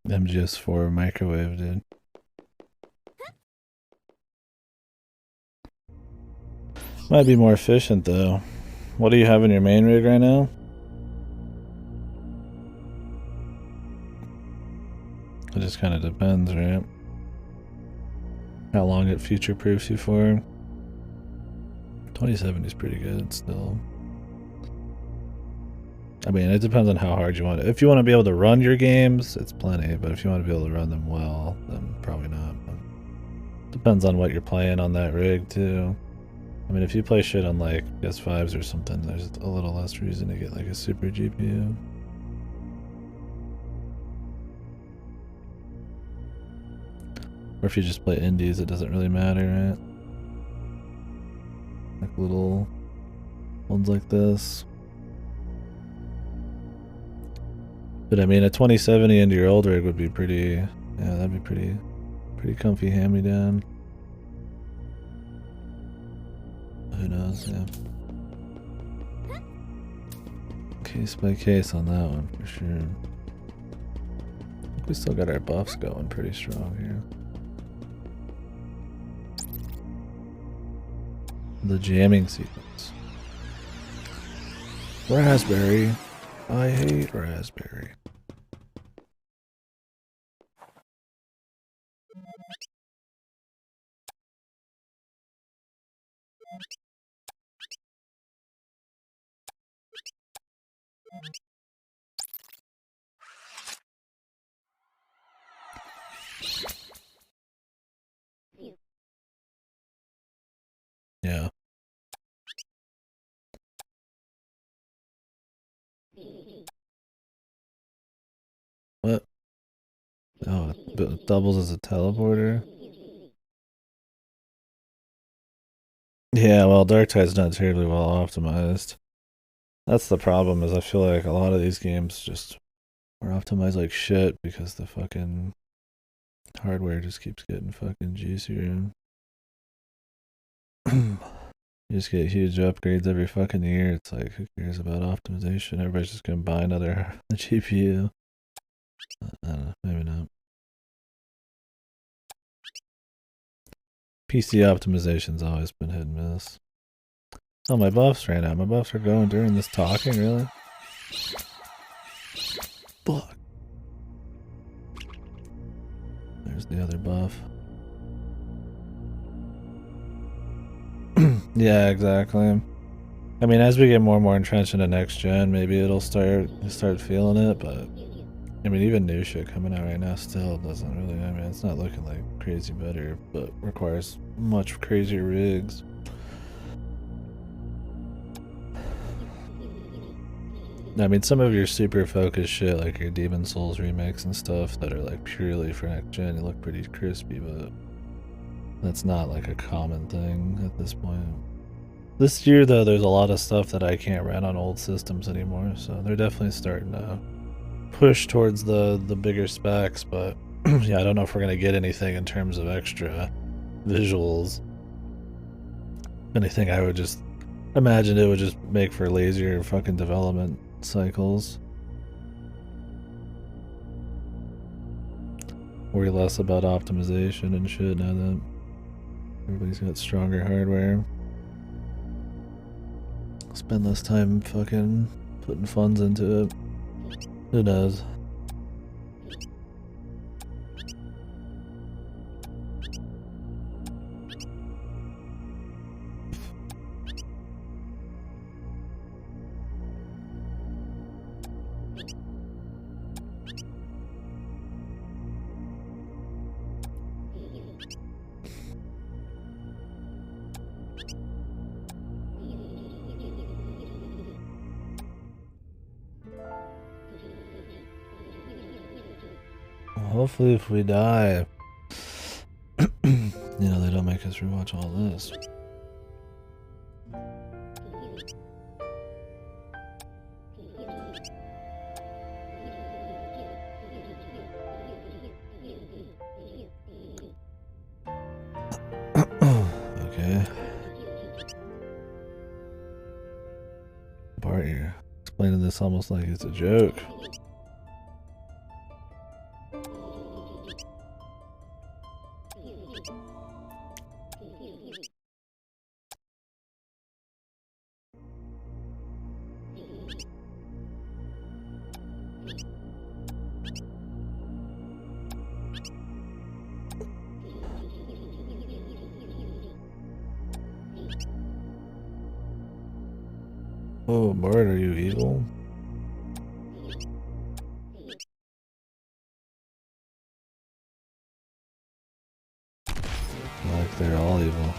MGS4 microwave, dude. Might be more efficient though. What do you have in your main rig right now? It just kind of depends, right? How long it future proofs you for. 2070 is pretty good still. I mean, it depends on how hard you want it. If you want to be able to run your games, it's plenty. But if you want to be able to run them well, then probably not. But depends on what you're playing on that rig, too. I mean, if you play shit on, like, PS5s or something, there's a little less reason to get, like, a super GPU. Or if you just play indies, it doesn't really matter, right? Like little ones like this. But I mean, a 2070 into your old rig would be pretty, yeah, that'd be pretty comfy hand-me-down. knows, yeah. Case by case on that one, for sure. I think we still got our buffs going pretty strong here. The jamming sequence. Raspberry. I hate raspberry. Yeah. What? Oh, it doubles as a teleporter? Yeah, well, Darktide's not terribly well optimized. That's the problem, is I feel like a lot of these games just are optimized like shit because the fucking hardware just keeps getting fucking juicier. You just get huge upgrades every fucking year. It's like, who cares about optimization? Everybody's just gonna buy another GPU. I don't know, maybe not. PC optimization's always been hit and miss. Oh, my buffs ran out. My buffs are going during this talking, really? Fuck. There's the other buff. Yeah, exactly. I mean, as we get more and more entrenched into next gen, maybe it'll start feeling it, but I mean, even new shit coming out right now still doesn't really, I mean, it's not looking like crazy better, but requires much crazier rigs. I mean, some of your super focused shit, like your Demon Souls remakes and stuff that are like purely for next gen, you look pretty crispy, but that's not like a common thing at this point. This year, though, there's a lot of stuff that I can't run on old systems anymore, so they're definitely starting to push towards the bigger specs, but yeah, I don't know if we're going to get anything in terms of extra visuals. Anything, I would just imagine it would just make for lazier fucking development cycles. Worry less about optimization and shit now that everybody's got stronger hardware. Spend less time fucking putting funds into it. Who knows? Hopefully if we die, you know, they don't make us rewatch all this. Okay. Bart, you're explaining this almost like it's a joke. Oh, Bart, are you evil? Like they're all evil.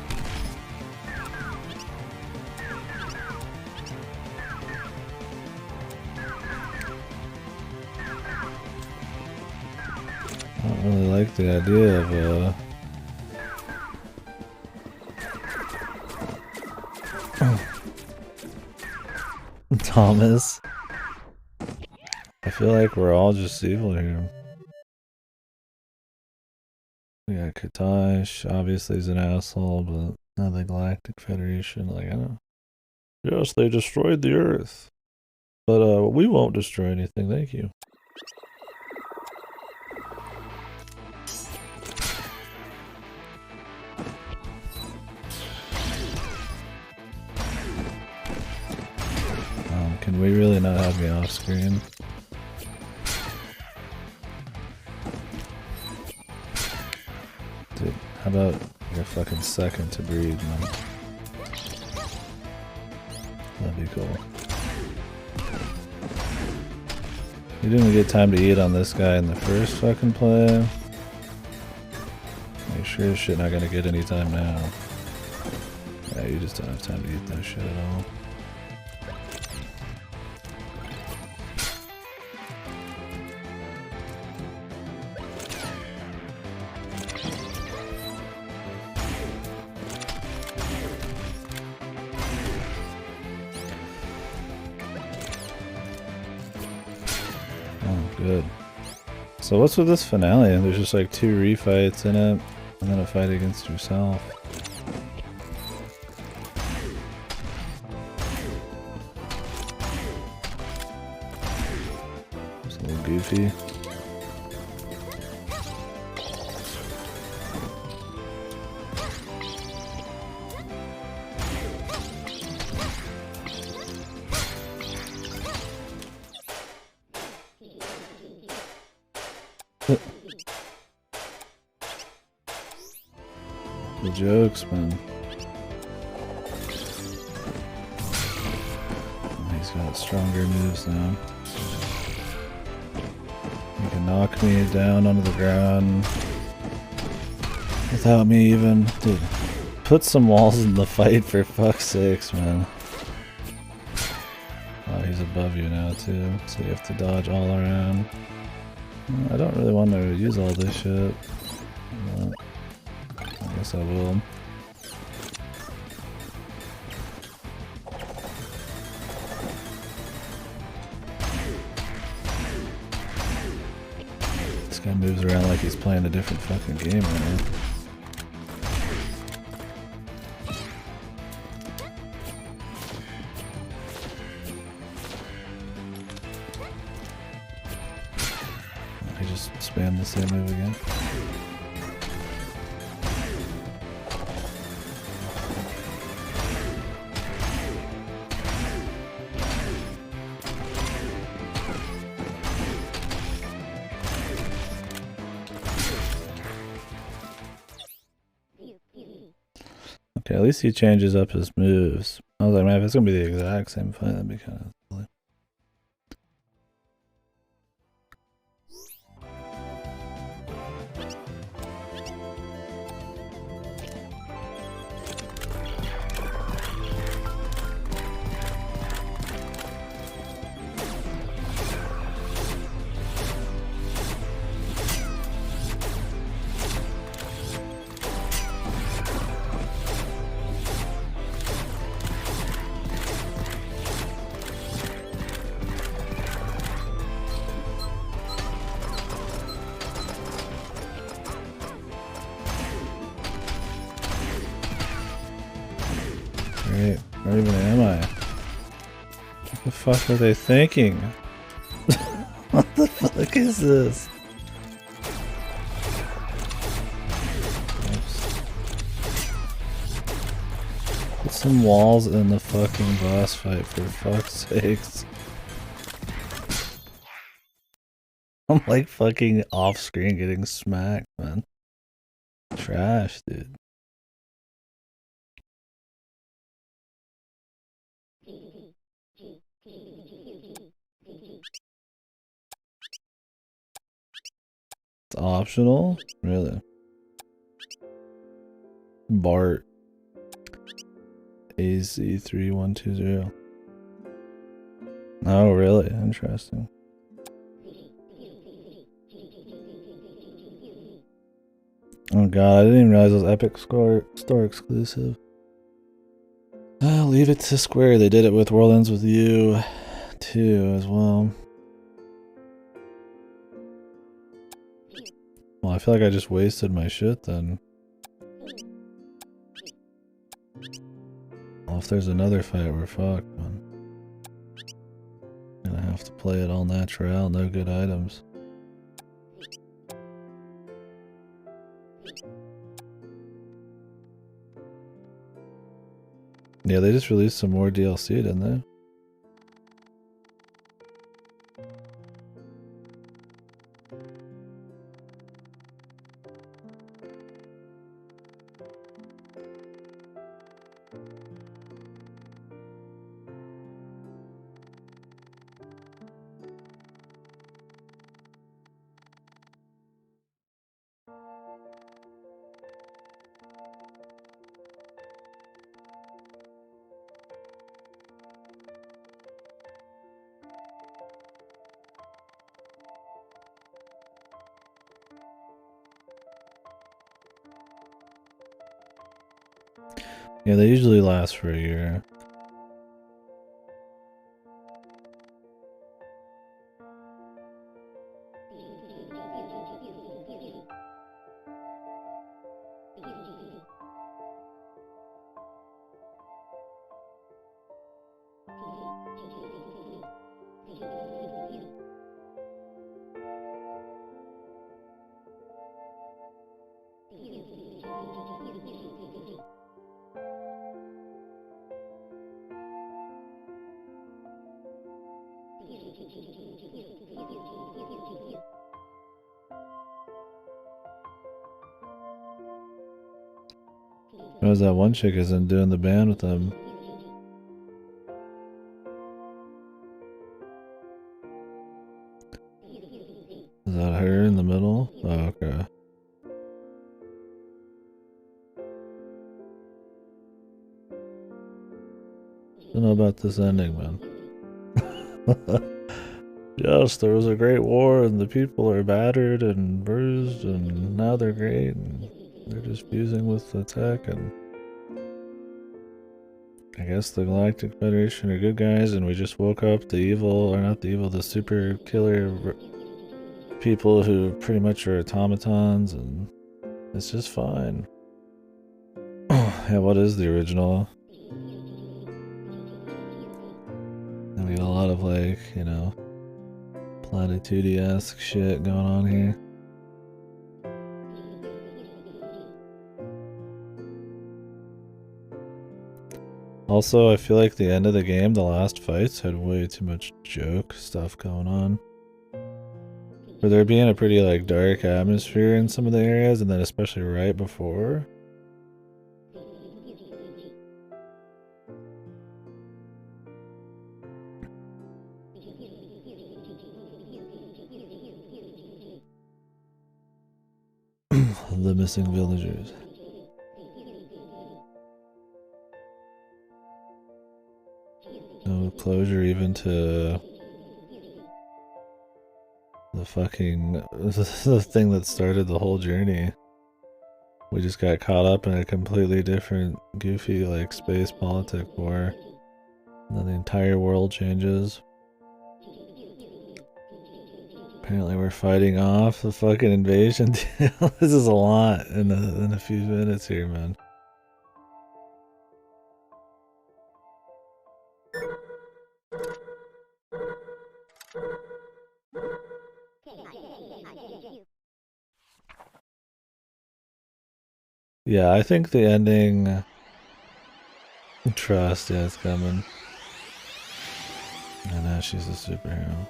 I don't really like the idea of Thomas. I feel like we're all just evil here. We got Katash, obviously he's an asshole, but Now the Galactic Federation, like, I don't know. Yes, they destroyed the Earth. But we won't destroy anything, thank you. Can we really not have me off screen? Dude, how about a fucking second to breathe, man? That'd be cool. You didn't get time to eat on this guy in the first fucking play. You sure as shit not gonna get any time now. Yeah, you just don't have time to eat that shit at all. Good. So what's with this finale? There's just like 2 refights in it, and then a fight against yourself. It's a little goofy. The jokes, man. He's got stronger moves now. He can knock me down onto the ground without me even... Dude, put some walls in the fight for fuck's sakes, man. Oh, he's above you now too, so you have to dodge all around. I don't really want to use all this shit. But I guess I will. This guy moves around like he's playing a different fucking game right now. I just spam the same move again. Okay, at least he changes up his moves. I was like, man, if it's gonna be the exact same fight, that'd be kind of silly. Great. Where even am I? What the fuck are they thinking? What the fuck is this? Oops. Put some walls in the fucking boss fight for fuck's sakes. I'm like fucking off screen getting smacked, man. Trash, dude. It's optional? Really? Bart. AZ3120. Oh, really? Interesting. Oh god, I didn't even realize it was Epic Store exclusive. Leave it to Square. They did it with World Ends With You too, as well. Well, I feel like I just wasted my shit then. if there's another fight, we're fucked, man. Gonna have to play it all natural, no good items. Yeah, they just released some more DLC, didn't they? Yeah, they usually last for a year. How's that one chick isn't doing the band with them? Is that her in the middle? Oh, okay. Don't know about this ending, man. Yes, there was a great war and the people are battered and bruised and now they're great and they're just fusing with the tech and I guess the Galactic Federation are good guys and we just woke up the evil, or not the evil, the super killer people who pretty much are automatons and it's just fine. Yeah, what is the original? And we got a lot of like, you know, platitude-esque shit going on here. Also, I feel like the end of the game, the last fights, had way too much joke stuff going on. For there being a pretty like dark atmosphere in some of the areas, and then especially right before. The missing villagers. No closure even to the fucking the thing that started the whole journey. We just got caught up in a completely different goofy like space politic war. And then the entire world changes. Apparently we're fighting off the fucking invasion deal. This is a lot in a few minutes here, man. Yeah, I think the ending... Trust, yeah, it's coming. I know, she's a superhero.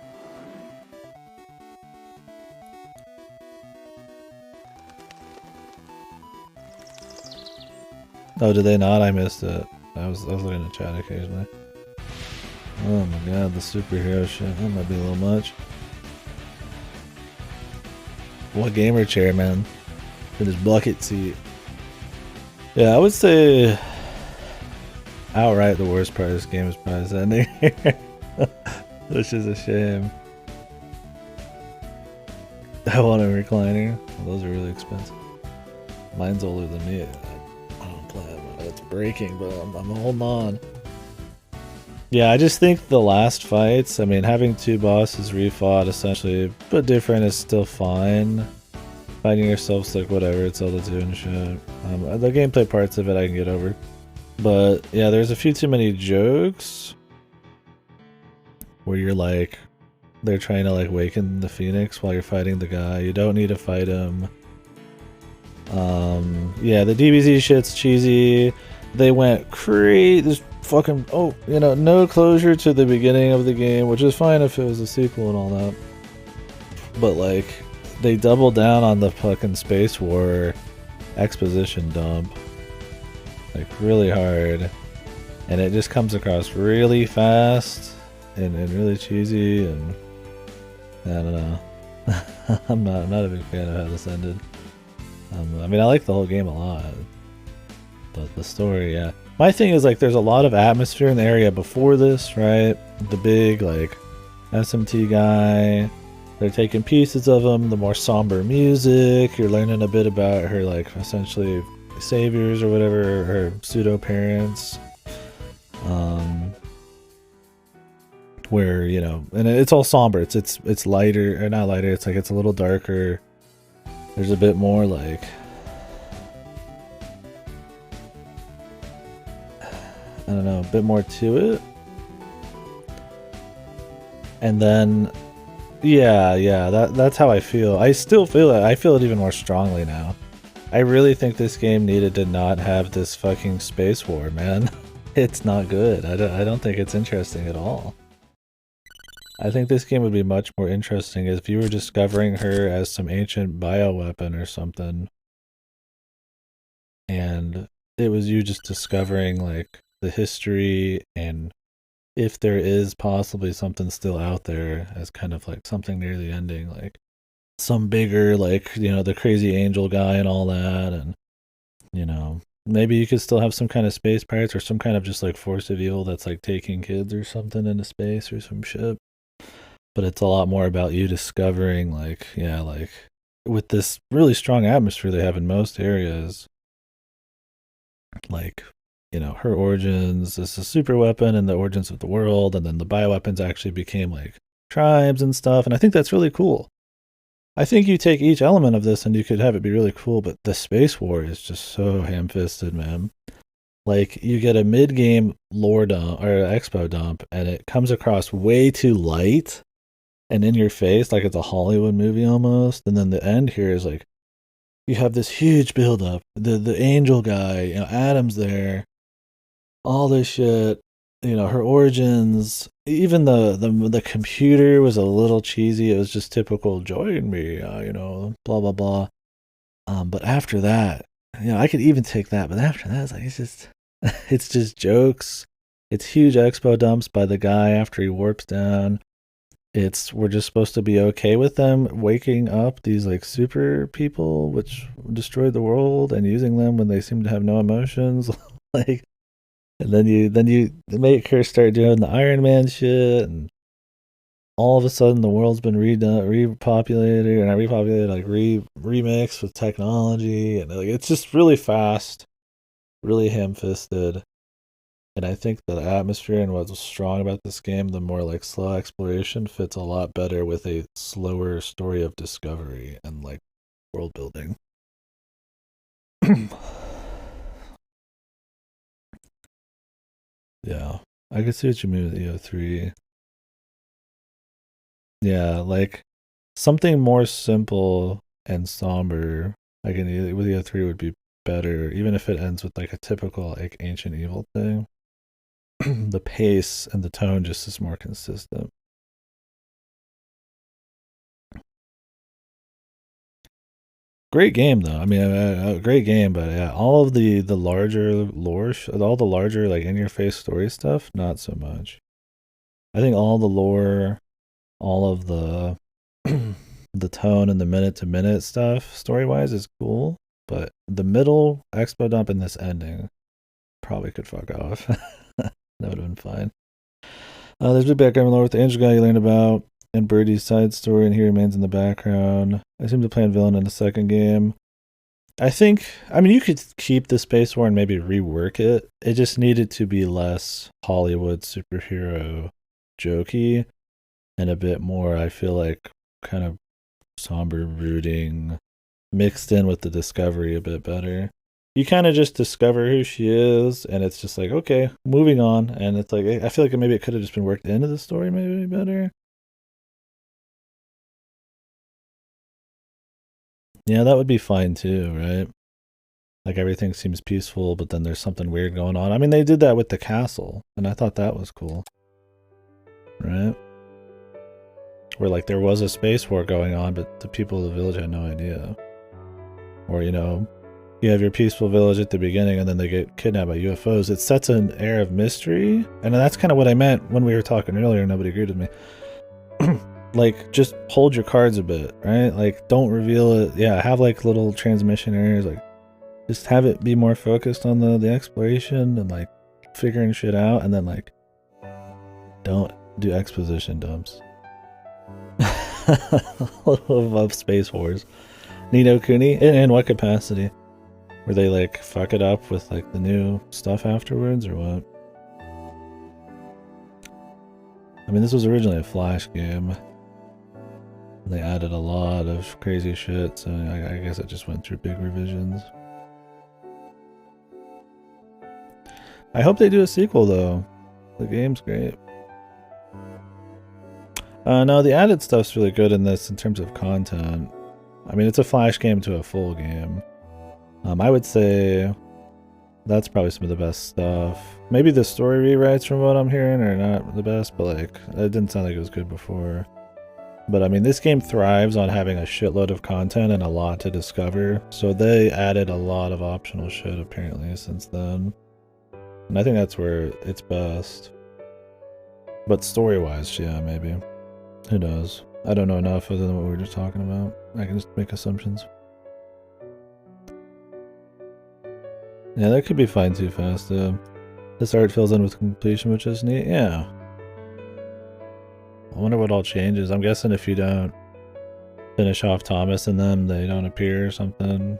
Oh, did they not? I missed it. I was looking at chat occasionally. Oh my god, the superhero shit. That might be a little much. What gamer chair, man? In his bucket seat. Yeah, I would say outright the worst part of this game is probably this ending here. Which is a shame. I want a recliner. Well, those are really expensive. Mine's older than me. I don't play it. It's breaking, but I'm holding on. Yeah, I just think the last fights, I mean, having two bosses refought essentially, but different is still fine. Fighting yourself's like whatever, it's all to do and shit. The gameplay parts of it I can get over. But yeah, there's a few too many jokes where you're like, they're trying to like waken the Phoenix while you're fighting the guy. You don't need to fight him. Yeah, the DBZ shit's cheesy. They went crazy. This fucking no closure to the beginning of the game, which is fine if it was a sequel and all that. But like, they doubled down on the fucking space war exposition dump, like really hard, and it just comes across really fast and really cheesy, and I don't know. I'm not a big fan of how this ended. I mean, I like the whole game a lot, but the story, yeah. My thing is like, there's a lot of atmosphere in the area before this, right? The big like SMT guy. They're taking pieces of him, the more somber music, you're learning a bit about her, like, essentially saviors or whatever, her pseudo-parents. Where, you know, and it's all somber, it's lighter, or not lighter, it's like, it's a little darker. There's a bit more, like, I don't know, a bit more to it. And then... Yeah, that's how I feel. I still feel it. I feel it even more strongly now. I really think this game needed to not have this fucking space war, man. It's not good. I don't think it's interesting at all. I think this game would be much more interesting if you were discovering her as some ancient bioweapon or something. And it was you just discovering, like, the history and if there is possibly something still out there as kind of like something near the ending, like some bigger, like, you know, the crazy angel guy and all that, and, you know, maybe you could still have some kind of space pirates or some kind of just like force of evil that's like taking kids or something into space or some shit. But it's a lot more about you discovering, like, yeah, like with this really strong atmosphere they have in most areas, like, you know, her origins as a super weapon and the origins of the world, and then the bioweapons actually became like tribes and stuff, and I think that's really cool. I think you take each element of this and you could have it be really cool, but the space war is just so ham-fisted, man. Like, you get a mid-game lore dump or expo dump, and it comes across way too light and in your face, like it's a Hollywood movie almost. And then the end here is like, you have this huge build-up. The angel guy, you know, Adam's there, all this shit, you know, her origins, even the computer was a little cheesy. It was just typical join me, you know, blah blah blah. But after that, you know, I could even take that, but after that, it's like, it's just it's just jokes. It's huge expo dumps by the guy after he warps down. We're just supposed to be okay with them waking up these like super people which destroyed the world and using them when they seem to have no emotions. Like, and then you make her start doing the Iron Man shit, and all of a sudden the world's been repopulated, or not repopulated, like remixed with technology, and like, it's just really fast, really ham-fisted. And I think the atmosphere and what's strong about this game, the more like slow exploration, fits a lot better with a slower story of discovery and like world building. Yeah, I can see what you mean with EO3. Yeah, like something more simple and somber. Like with EO3 would be better, even if it ends with like a typical like ancient evil thing. The pace and the tone just is more consistent. Great game though. I mean, a great game, but yeah, all of the larger lore, all the larger like in your face story stuff, not so much. I think all the lore, all of the the tone and the minute to minute stuff, story wise, is cool. But the middle expo dump and this ending probably could fuck off. That would have been fine. There's a bit of background lore with the angel guy you learned about, and Birdie's side story, and he remains in the background. I seem to play villain in the second game. I mean, you could keep the space war and maybe rework it. It just needed to be less Hollywood superhero jokey and a bit more, I feel like, kind of somber brooding, mixed in with the discovery a bit better. you kind of just discover who she is, and it's just like, okay, moving on. And it's like, I feel like maybe it could have just been worked into the story maybe better. Yeah, that would be fine too, right? Like everything seems peaceful, but then there's something weird going on. I mean, they did that with the castle, and I thought that was cool, right? Where like there was a space war going on, but the people of the village had no idea. Or, you know, you have your peaceful village at the beginning and then they get kidnapped by UFOs. It sets an air of mystery. And that's kind of what I meant when we were talking earlier. Nobody agreed with me. Like, just hold your cards a bit, right? Like, don't reveal it. Yeah, have like little transmission areas. Like, just have it be more focused on the exploration and like figuring shit out. And then like, don't do exposition dumps. Of Space Wars. Nino Kuni? In what capacity? Where they like fuck it up with like the new stuff afterwards or what? I mean, this was originally a Flash game. They added a lot of crazy shit, so I guess it just went through big revisions. I hope they do a sequel though. The game's great. No, the added stuff's really good in this in terms of content. I mean, it's a Flash game to a full game. I would say that's probably some of the best stuff. Maybe the story rewrites from what I'm hearing are not the best, but like, it didn't sound like it was good before. But I mean, this game thrives on having a shitload of content and a lot to discover. So they added a lot of optional shit apparently since then. And I think that's where it's best. But story-wise, yeah, maybe. Who knows? I don't know enough other than what we were just talking about. I can just make assumptions. Yeah, that could be fine too fast. This art fills in with completion, which is neat. Yeah. I wonder what all changes. I'm guessing if you don't finish off Thomas and them, they don't appear or something.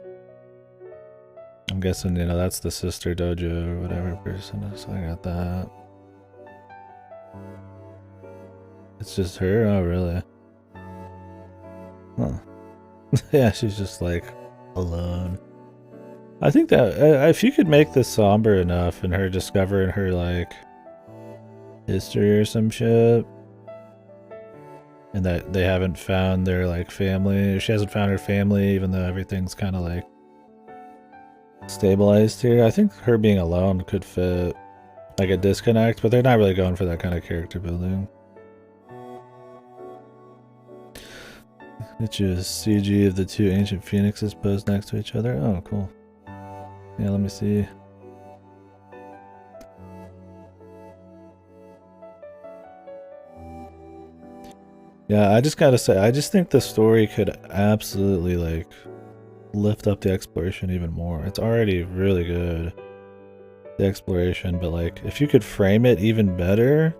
I'm guessing, you know, that's the sister dojo or whatever person is. So I got that. It's just her? Oh, really? Huh. Yeah, she's just like alone. I think that if you could make this somber enough and her discovering her like history or some shit, and that they haven't found their like family, she hasn't found her family even though everything's kind of like stabilized here. I think her being alone could fit like a disconnect, but they're not really going for that kind of character building. Get you a CG of the two ancient phoenixes posed next to each other. Oh, cool. Yeah, let me see. Yeah, I just gotta say, I just think the story could absolutely like lift up the exploration even more. It's already really good, the exploration, but like if you could frame it even better,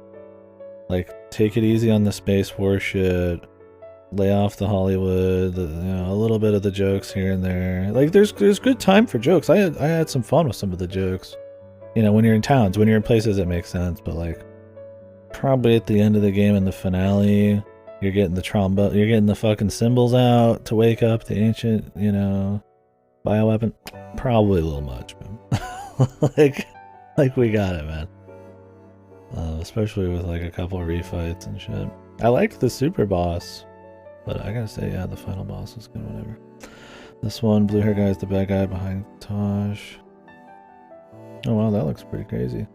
like take it easy on the Space War shit, lay off the Hollywood, you know, a little bit of the jokes here and there. Like there's good time for jokes. I had some fun with some of the jokes. You know, when you're in towns, when you're in places, it makes sense. But like, probably at the end of the game in the finale, you're getting the trombone, you're getting the fucking cymbals out to wake up the ancient, you know, bioweapon. Probably a little much, man. like we got it, man. Especially with like a couple of refights and shit. I liked the super boss. But I gotta say, yeah, the final boss was good, whatever. This one, blue hair guy is the bad guy behind Tosh. Oh wow, that looks pretty crazy.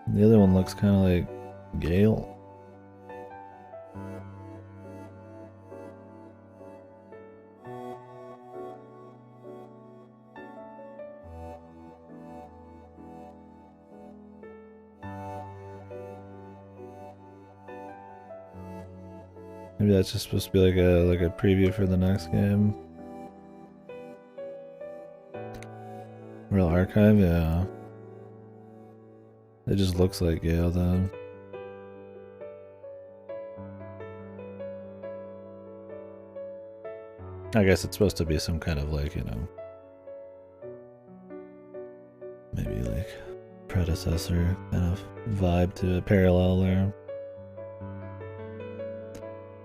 The other one looks kind of like Gale. Maybe that's just supposed to be like a preview for the next game. Real Archive, yeah. It just looks like Gale then. I guess it's supposed to be some kind of like, you know, maybe like predecessor kind of vibe to a parallel there.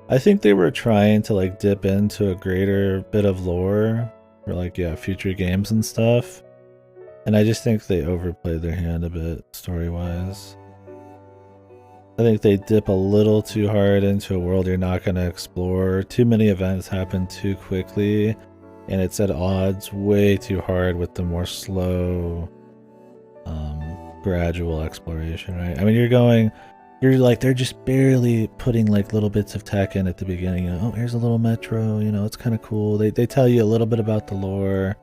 I think they were trying to like dip into a greater bit of lore for like, yeah, future games and stuff. And I just think they overplayed their hand a bit story-wise. I think they dip a little too hard into a world you're not going to explore. Too many events happen too quickly, and it's at odds way too hard with the more slow, gradual exploration, right? I mean, you're like, they're just barely putting like little bits of tech in at the beginning. You know, oh, here's a little metro, you know, it's kind of cool. They tell you a little bit about the lore,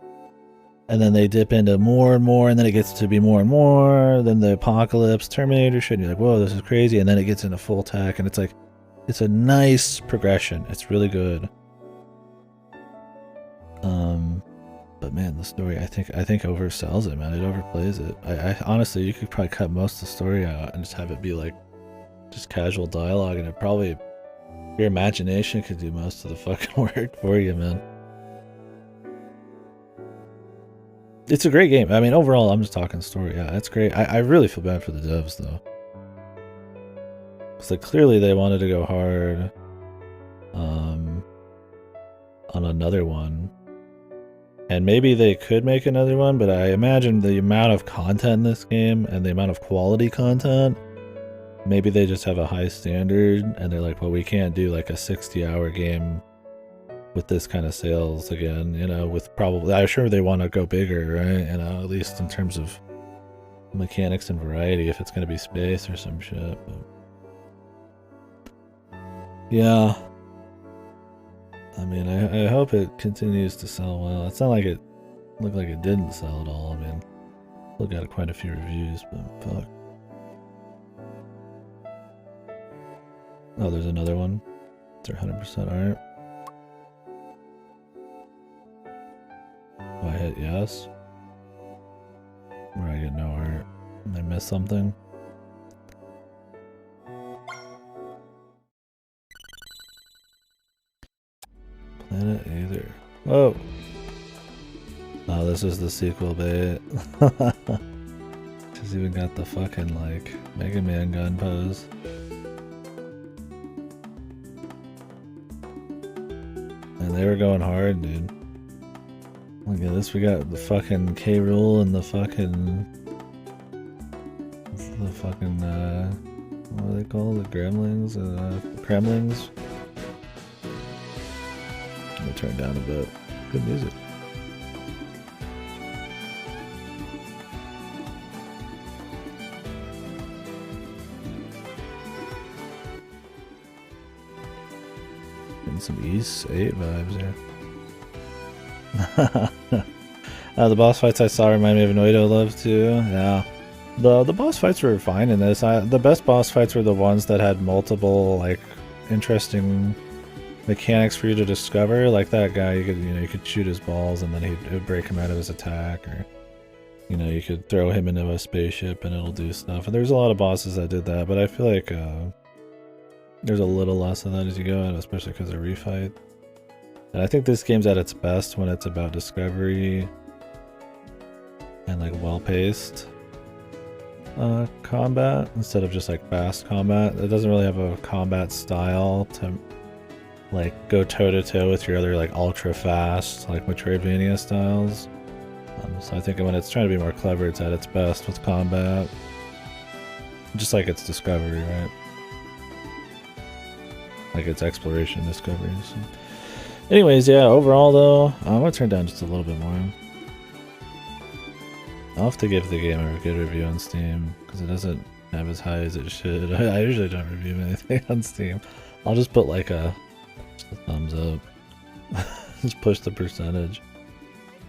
and then they dip into more and more, and then it gets to be more and more. Then the apocalypse, Terminator shit, and you're like, whoa, this is crazy. And then it gets into full tech, and it's like, it's a nice progression. It's really good. But man, the story, I think oversells it, man. It overplays it. I honestly, you could probably cut most of the story out and just have it be like just casual dialogue, and it probably, your imagination could do most of the fucking work for you, man. It's a great game. I mean, overall, I'm just talking story. Yeah, it's great. I really feel bad for the devs, though. Because like, clearly they wanted to go hard on another one. And maybe they could make another one, but I imagine the amount of content in this game and the amount of quality content, maybe they just have a high standard and they're like, well, we can't do like a 60-hour game with this kind of sales again, you know, with probably, I'm sure they want to go bigger, right? You know, at least in terms of mechanics and variety, if it's going to be space or some shit. But yeah. I mean, I hope it continues to sell well. It's not like it looked like it didn't sell at all. I mean, still got quite a few reviews, but fuck. Oh, there's another one. They're 100% art. Do I hit yes? Or I get no art? Did I miss something? Planet Aether. Whoa! Oh, this is the sequel bait. She's even got the fucking, like, Mega Man gun pose. And they were going hard, dude. Look at this, we got the fucking K. Rool and the fucking... what are they called? The Gremlins? Kremlings? Let me turn down a bit. Good music. Getting some East 8 vibes here. The boss fights I saw remind me of Noido Love too. Yeah. The boss fights were fine in this. The best boss fights were the ones that had multiple, like, interesting mechanics for you to discover. Like that guy, you could shoot his balls and then it would break him out of his attack, or you could throw him into a spaceship and it'll do stuff. And there's a lot of bosses that did that, but I feel like there's a little less of that as you go on, especially because of refight. And I think this game's at its best when it's about discovery and like well-paced combat instead of just like fast combat. It doesn't really have a combat style to like go toe-to-toe with your other like ultra-fast like Metroidvania styles. So I think when it's trying to be more clever, it's at its best with combat. Just like its discovery, right? Like its exploration discovery. So. Anyways, yeah, overall though, I'm gonna turn down just a little bit more. I'll have to give the game a good review on Steam, because it doesn't have as high as it should. I usually don't review anything on Steam. I'll just put like just a thumbs up. Just push the percentage.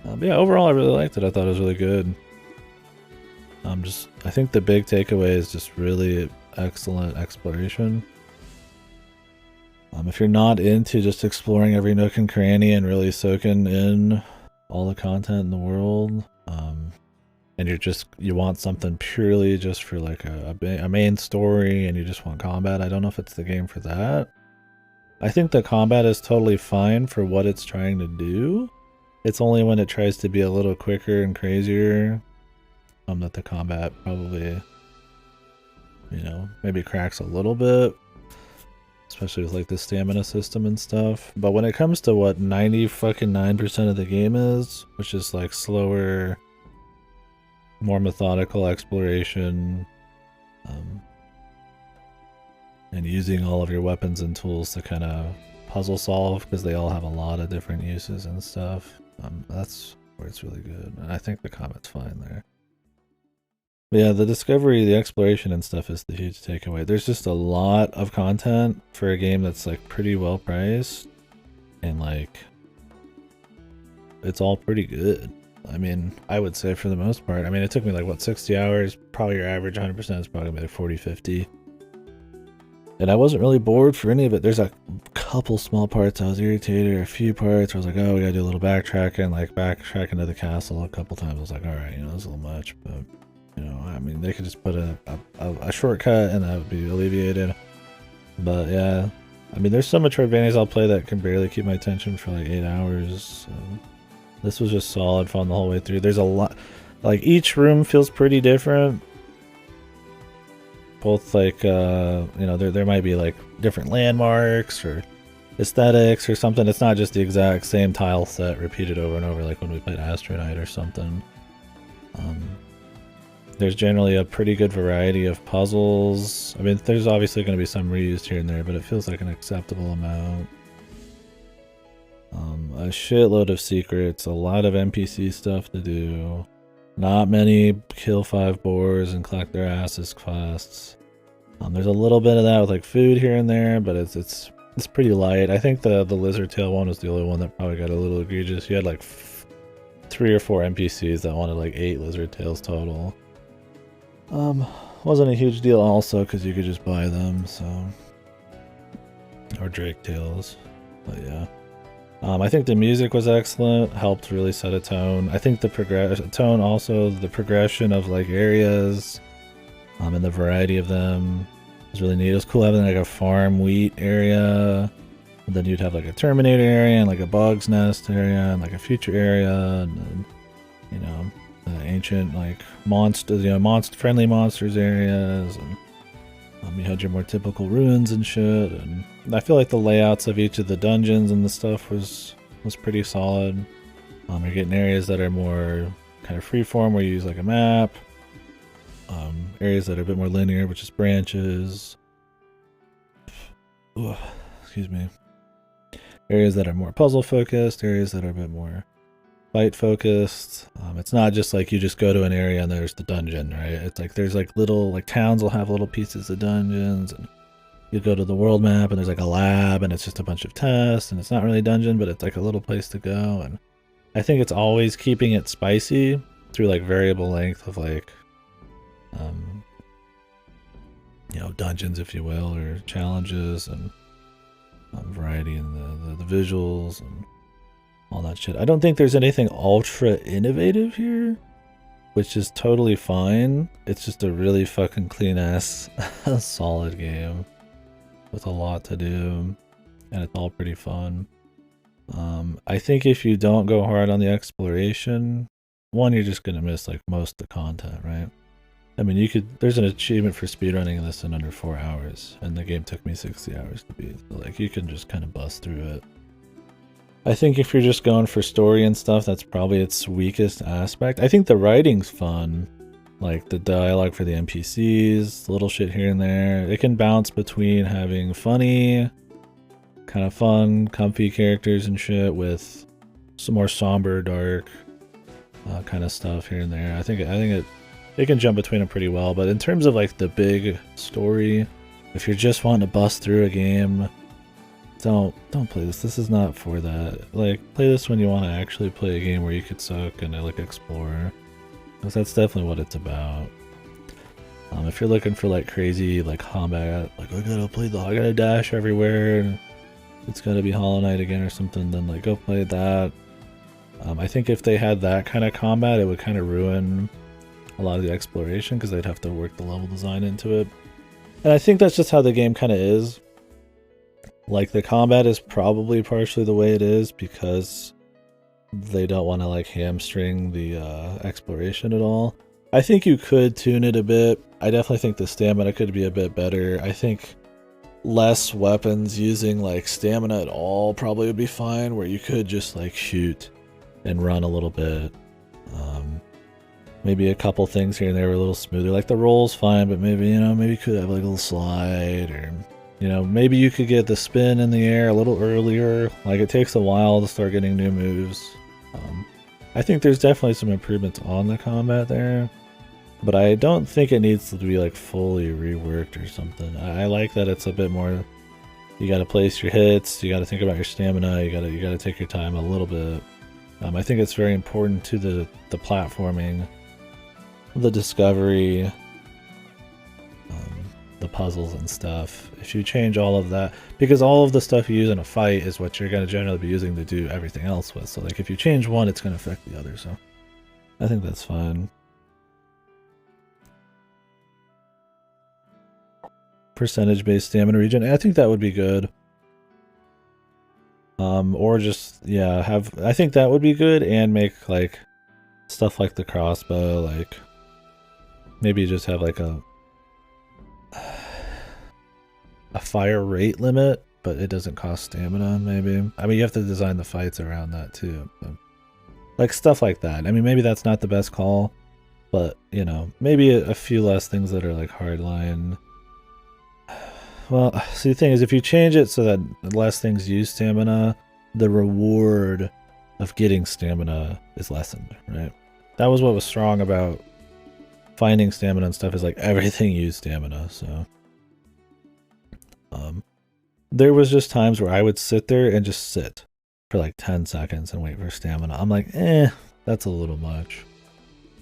But yeah, overall I really liked it. I thought it was really good. I think the big takeaway is just really excellent exploration. If you're not into just exploring every nook and cranny and really soaking in all the content in the world, and you want something purely just for like a main story and you just want combat, I don't know if it's the game for that. I think the combat is totally fine for what it's trying to do. It's only when it tries to be a little quicker and crazier that the combat probably, maybe cracks a little bit. especially with like the stamina system and stuff. But when it comes to what 90% of the game is, which is like slower, more methodical exploration, and using all of your weapons and tools to kind of puzzle solve, because they all have a lot of different uses and stuff. That's where it's really good, and I think the combat's fine there. But yeah, the discovery, the exploration and stuff is the huge takeaway. There's just a lot of content for a game that's like pretty well priced, and like it's all pretty good. I mean, I would say for the most part. I mean, it took me like what, 60 hours? Probably your average 100% is probably like 40, 50. And I wasn't really bored for any of it. There's a couple small parts I was irritated, or a few parts where I was like, oh, we gotta do a little backtracking, like backtracking to the castle a couple times. I was like, alright, you know, it's a little much, but you know, I mean, they could just put a shortcut and that would be alleviated. But yeah, I mean, there's some Metroidvanias I'll play that can barely keep my attention for like 8 hours. So this was just solid fun the whole way through. There's a lot, like each room feels pretty different. Both like, you know, there might be like different landmarks or aesthetics or something. It's not just the exact same tile set repeated over and over like when we played Astronite or something. There's generally a pretty good variety of puzzles. I mean, there's obviously going to be some reused here and there, but it feels like an acceptable amount. A shitload of secrets, a lot of NPC stuff to do. Not many kill 5 boars and collect their asses quests. There's a little bit of that with like food here and there, but it's pretty light. I think the lizard tail one was the only one that probably got a little egregious. You had like 3 or 4 NPCs that wanted like 8 lizard tails total. Wasn't a huge deal also because you could just buy them, so, or drake tails. But yeah. I think the music was excellent, helped really set a tone. I think the tone also, the progression of like areas, and the variety of them was really neat. It was cool having like a farm wheat area, and then you'd have like a Terminator area and like a bug's nest area and like a future area, and then, you know, ancient like monsters, you know, friendly monsters areas, and you had your more typical ruins and shit. And I feel like the layouts of each of the dungeons and the stuff was pretty solid. You're getting areas that are more kind of freeform where you use like a map. Areas that are a bit more linear, which is branches. Ooh, excuse me. Areas that are more puzzle focused, areas that are a bit more fight focused. It's not just like you just go to an area and there's the dungeon, right? It's like there's like little, like towns will have little pieces of dungeons, and you go to the world map and there's like a lab and it's just a bunch of tests, and it's not really a dungeon, but it's like a little place to go. And I think it's always keeping it spicy through like variable length of like, you know, dungeons, if you will, or challenges, and variety in the visuals and all that shit. I don't think there's anything ultra innovative here, which is totally fine. It's just a really fucking clean ass solid game with a lot to do, and it's all pretty fun. I think if you don't go hard on the exploration, one, you're just gonna miss like most of the content, right? I mean, there's an achievement for speedrunning this in under 4 hours, and the game took me 60 hours to beat. So like, you can just kind of bust through it. I think if you're just going for story and stuff, that's probably its weakest aspect. I think the writing's fun, like the dialogue for the NPCs, little shit here and there. It can bounce between having funny, kind of fun, comfy characters and shit with some more somber, dark kind of stuff here and there. I think it can jump between them pretty well. But in terms of like the big story, if you're just wanting to bust through a game, don't play this. This is not for that. Like, play this when you want to actually play a game where you could suck and like explore, because that's definitely what it's about. If you're looking for like crazy like combat, like I gotta dash everywhere and it's gonna be Hollow Knight again or something, then like go play that. I think if they had that kind of combat, it would kind of ruin a lot of the exploration, because they'd have to work the level design into it. And I think that's just how the game kind of is. Like, the combat is probably partially the way it is because they don't want to like hamstring the exploration at all. I think you could tune it a bit. I definitely think the stamina could be a bit better. I think less weapons using like stamina at all probably would be fine, where you could just like shoot and run a little bit. Maybe a couple things here and there were a little smoother. Like the roll's fine, but maybe, you know, maybe you could have like a little slide, or, you know, maybe you could get the spin in the air a little earlier. Like it takes a while to start getting new moves. I think there's definitely some improvements on the combat there, but I don't think it needs to be like fully reworked or something. I like that it's a bit more, you gotta place your hits, you gotta think about your stamina, you gotta take your time a little bit. I think it's very important to the platforming, the discovery, the puzzles and stuff. If you change all of that, because all of the stuff you use in a fight is what you're going to generally be using to do everything else with. So like if you change one, it's going to affect the other. So I think that's fine. Percentage-based stamina regen. I think that would be good. Or just, yeah, I think that would be good, and make like stuff like the crossbow, like maybe just have like a fire rate limit, but it doesn't cost stamina, maybe. I mean, you have to design the fights around that too. But like stuff like that. I mean, maybe that's not the best call, but, you know, maybe a few less things that are like hardline. Well, see, the thing is, if you change it so that less things use stamina, the reward of getting stamina is lessened, right? That was what was strong about finding stamina and stuff, is like everything used stamina, so. There was just times where I would sit there and just sit for like 10 seconds and wait for stamina. I'm like, that's a little much.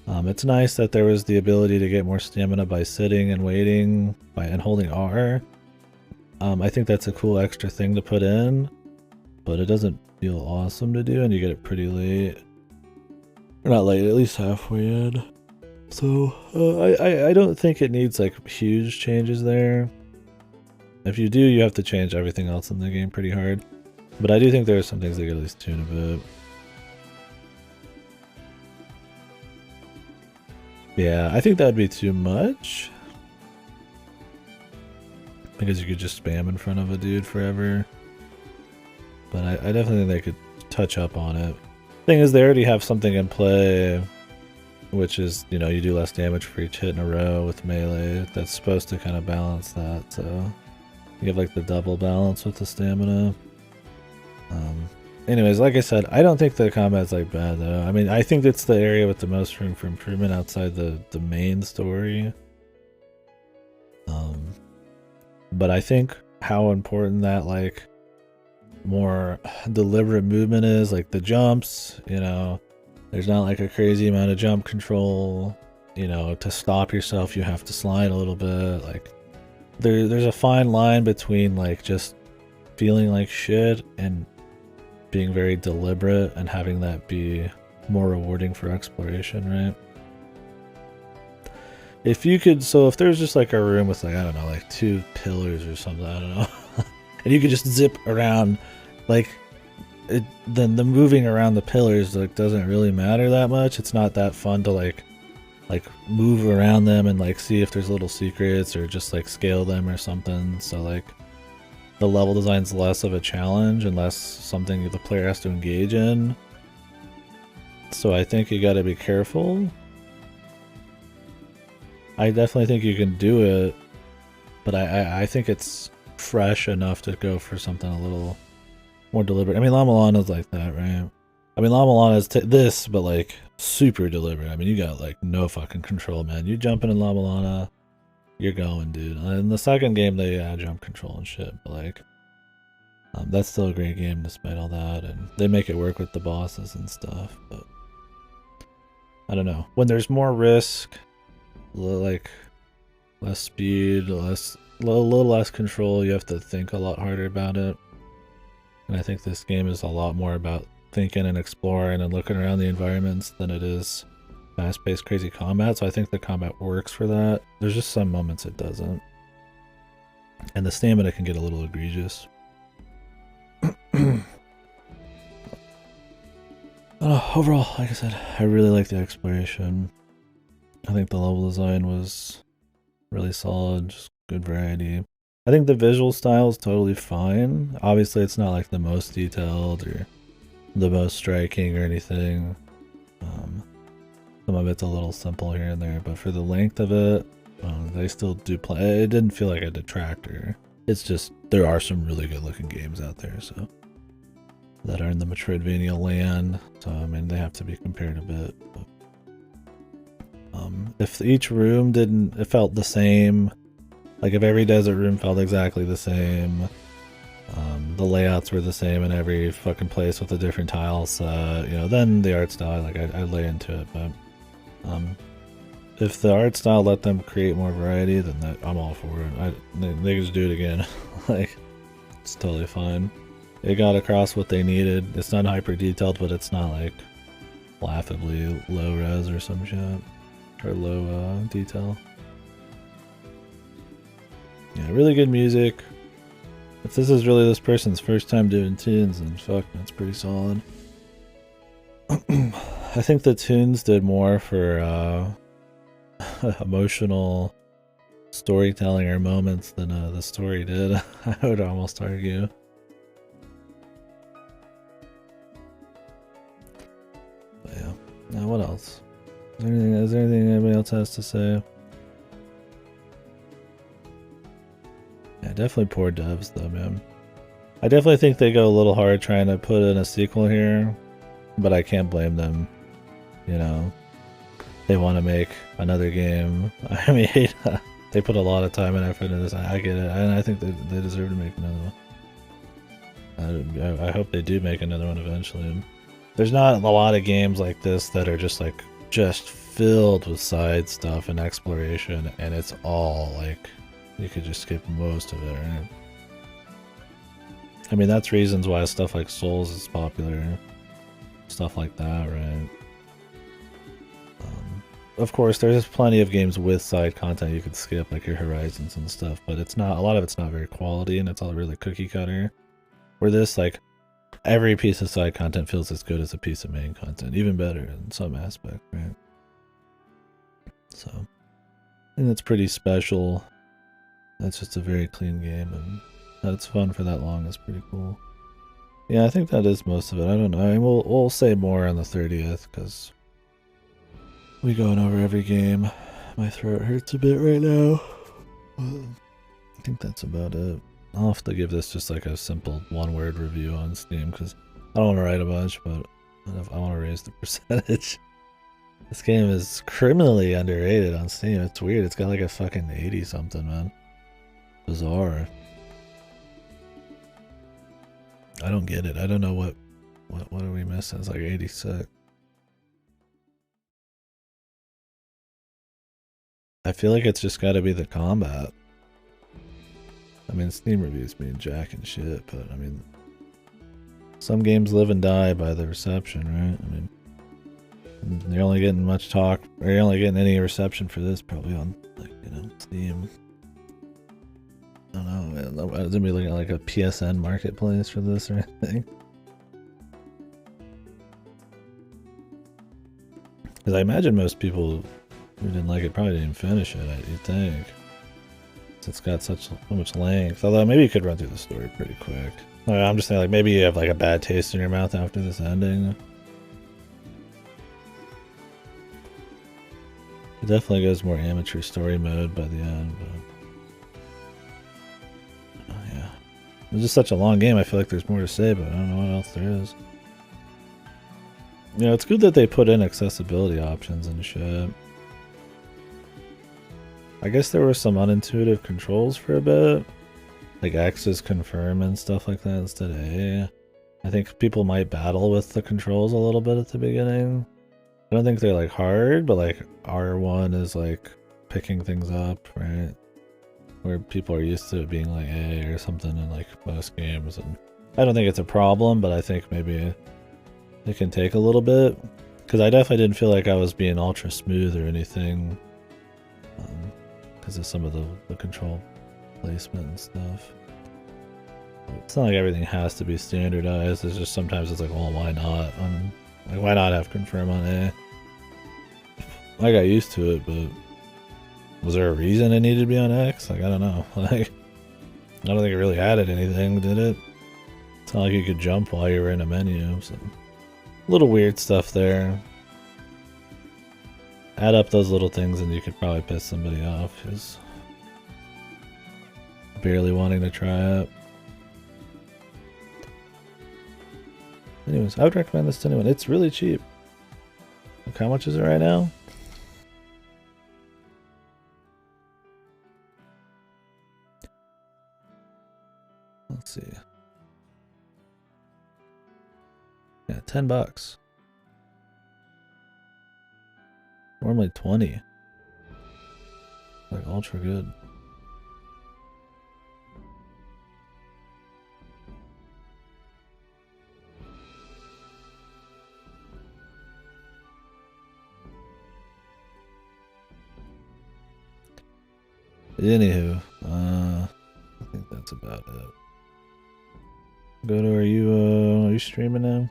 It's nice that there was the ability to get more stamina by sitting and waiting and holding R. I think that's a cool extra thing to put in, but it doesn't feel awesome to do, and you get it pretty late. Or not late, at least halfway in. So I don't think it needs like huge changes there. If you do, you have to change everything else in the game pretty hard. But I do think there are some things that could at least tune a bit. Yeah, I think that'd be too much. Because you could just spam in front of a dude forever. But I definitely think they could touch up on it. Thing is, they already have something in play, which is, you know, you do less damage for each hit in a row with melee. That's supposed to kind of balance that, so you have like the double balance with the stamina. Anyways, like I said, I don't think the combat's like bad though. I mean, I think it's the area with the most room for improvement outside the main story. But I think how important that like more deliberate movement is, like the jumps, you know, there's not like a crazy amount of jump control, you know, to stop yourself you have to slide a little bit. Like there's a fine line between like just feeling like shit and being very deliberate and having that be more rewarding for exploration, right? If you could, so if there's just like a room with like, I don't know, like 2 pillars or something, I don't know, and you could just zip around, like, then the moving around the pillars like doesn't really matter that much. It's not that fun to like move around them and like see if there's little secrets or just like scale them or something. So like the level design's less of a challenge and less something the player has to engage in. So I think you got to be careful. I definitely think you can do it, but I think it's fresh enough to go for something a little more deliberate. I mean, La Milana's like that, right? I mean, La Milana is this, but like super deliberate. I mean, you got like no fucking control, man. You jumping in La Milana, you're going, dude. In the second game, they add jump control and shit, but like, that's still a great game despite all that, and they make it work with the bosses and stuff. But I don't know. When there's more risk, like less speed, a little less control, you have to think a lot harder about it. And I think this game is a lot more about thinking and exploring and looking around the environments than it is fast-paced crazy combat. So I think the combat works for that. There's just some moments it doesn't, and the stamina can get a little egregious. Overall, like I said, I really like the exploration. I think the level design was really solid, just good variety. I think the visual style is totally fine. Obviously, it's not like the most detailed or the most striking or anything. Some of it's a little simple here and there, but for the length of it, they still do play. It didn't feel like a detractor. It's just there are some really good looking games out there, so that are in the Metroidvania land. So I mean, they have to be compared a bit. But, if each room it felt the same. Like if every desert room felt exactly the same. The layouts were the same in every fucking place with a different tile set, you know, then the art style, like I lay into it, but if the art style let them create more variety, then I'm all for it. They just do it again. Like, it's totally fine. It got across what they needed. It's not hyper detailed, but it's not like laughably low res or some shit. Or low detail. Yeah, really good music. If this is really this person's first time doing tunes, then fuck, that's pretty solid. I think the tunes did more for emotional storytelling or moments than the story did. I would almost argue. But yeah. Now what else? Is there anything anybody else has to say? Yeah, definitely poor devs though, man. I definitely think they go a little hard trying to put in a sequel here, but I can't blame them. You know, they want to make another game. I mean, they put a lot of time and effort into this. I get it, and I think they deserve to make another one. I hope they do make another one eventually. There's not a lot of games like this that are just filled with side stuff and exploration, and it's all like you could just skip most of it, right? I mean, that's reasons why stuff like Souls is popular. Stuff like that, right? Of course, there's plenty of games with side content you could skip, like your Horizons and stuff, but it's not, a lot of it's not very quality, and it's all really cookie cutter. Where this, like, every piece of side content feels as good as a piece of main content, even better in some aspect, right? So, I think that's pretty special. That's just a very clean game, and that it's fun for that long is pretty cool. Yeah, I think that is most of it. I don't know. I mean, we'll say more on the 30th, because we going over every game. My throat hurts a bit right now. I think that's about it. I'll have to give this just like a simple one-word review on Steam, because I don't want to write a bunch, but I want to raise the percentage. This game is criminally underrated on Steam. It's weird. It's got like a fucking 80-something, man. Bizarre. I don't get it. I don't know what are we missing? It's like 86. I feel like it's just got to be the combat. I mean, Steam reviews being jack and shit, but I mean, some games live and die by the reception, right? I mean, you're only getting much talk, or you're only getting any reception for this probably on, like, you know, Steam. I don't know, man. I was gonna be looking at like a PSN marketplace for this or anything. Because I imagine most people who didn't like it probably didn't finish it, you'd think. It's got so much length. Although maybe you could run through the story pretty quick. I'm just saying, like, maybe you have like a bad taste in your mouth after this ending. It definitely goes more amateur story mode by the end, but yeah. It's just such a long game, I feel like there's more to say, but I don't know what else there is. You know, it's good that they put in accessibility options and shit. I guess there were some unintuitive controls for a bit. Like X is confirm and stuff like that instead of A. I think people might battle with the controls a little bit at the beginning. I don't think they're like hard, but like R1 is like picking things up, right? Where people are used to it being like A or something in like most games. And I don't think it's a problem, but I think maybe it can take a little bit. Because I definitely didn't feel like I was being ultra smooth or anything. Because of some of the control placement and stuff. It's not like everything has to be standardized. It's just sometimes it's like, well, why not? Like, why not have confirm on A? I got used to it, but was there a reason it needed to be on X? Like, I don't know. Like, I don't think it really added anything, did it? It's not like you could jump while you were in a menu, so... Little weird stuff there. Add up those little things and you could probably piss somebody off who's barely wanting to try it. Anyways, I would recommend this to anyone. It's really cheap. Look, how much is it right now? Let's see. Yeah, $10. Normally 20. Like ultra good. Anywho, I think that's about it. Go to, are you streaming now?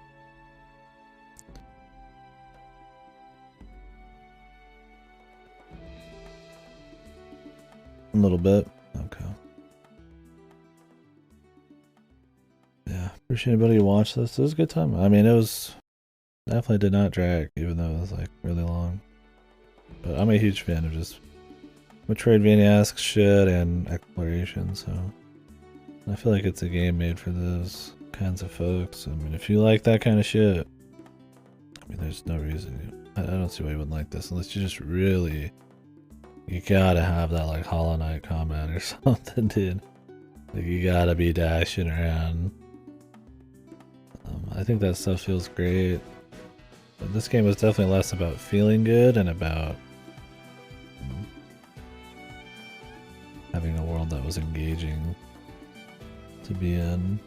A little bit. Okay. Yeah, appreciate anybody who watched this. It was a good time. I mean, it was definitely did not drag, even though it was like really long. But I'm a huge fan of just Metroidvania-esque shit and exploration, so I feel like it's a game made for those kinds of folks. I mean, if you like that kind of shit, I mean, there's no reason I don't see why you wouldn't like this unless you just really, you gotta have that like Hollow Knight combat or something, dude. Like you gotta be dashing around. I think that stuff feels great. But this game was definitely less about feeling good and about having a world that was engaging to be in.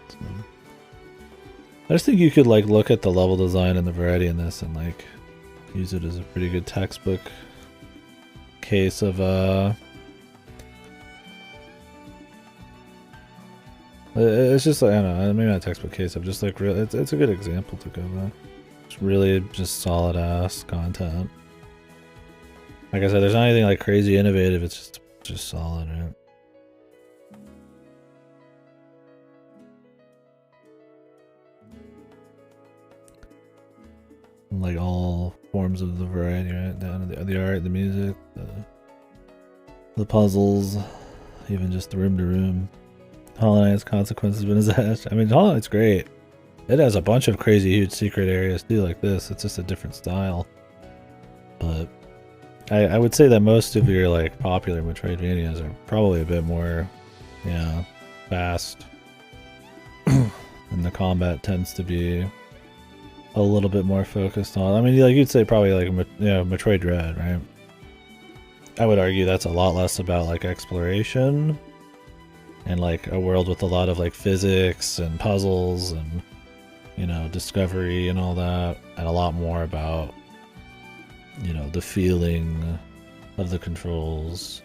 So, I just think you could like look at the level design and the variety in this and like use it as a pretty good textbook case of it's just like, I don't know, maybe not a textbook case of just like real, it's a good example to go by. It's really just solid ass content. Like I said, there's not anything like crazy innovative, it's just solid, right? Like all forms of the variety, right? Down to the art, the music, the puzzles, even just the room to room. Hollow Knight's consequences been his ass. I mean, Hollow Knight's great. It has a bunch of crazy huge secret areas too, like this. It's just a different style. But I would say that most of your like popular Metroidvanias are probably a bit more, yeah, fast. And the combat tends to be a little bit more focused on. I mean, like you'd say probably like Metroid Dread, right? I would argue that's a lot less about like exploration and like a world with a lot of like physics and puzzles and discovery and all that, and a lot more about the feeling of the controls.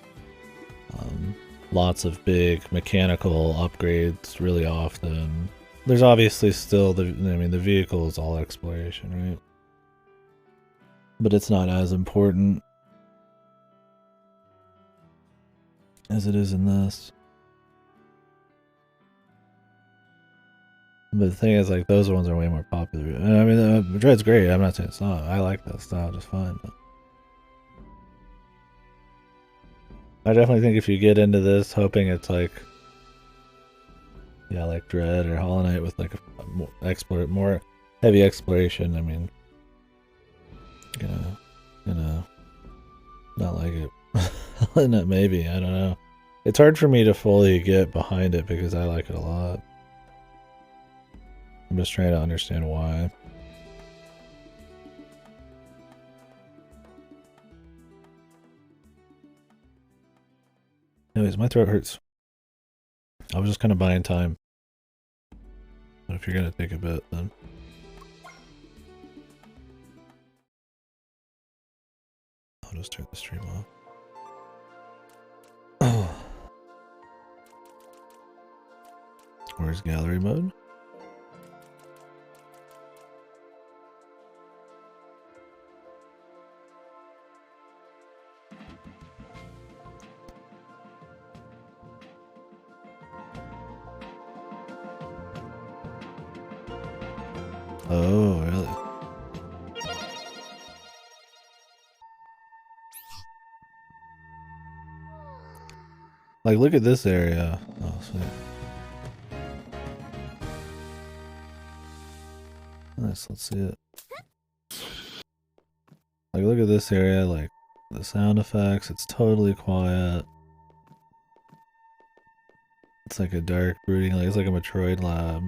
Lots of big mechanical upgrades really often. There's obviously still the vehicle is all exploration, right? But it's not as important as it is in this. But the thing is, like, those ones are way more popular. I mean, Dread's great. I'm not saying it's not. I like that style just fine. But I definitely think if you get into this hoping it's like, yeah, like Dread or Hollow Knight with like a more heavy exploration, I mean, not like it. Not maybe, I don't know. It's hard for me to fully get behind it because I like it a lot. I'm just trying to understand why. Anyways, my throat hurts. I was just kind of buying time. But if you're gonna take a bit, then I'll just turn the stream off. Where's gallery mode? Oh, really? Like, look at this area. Oh, sweet. Nice, let's see it. Like, look at this area, like, the sound effects, it's totally quiet. It's like a dark brooding, like, it's like a Metroid lab.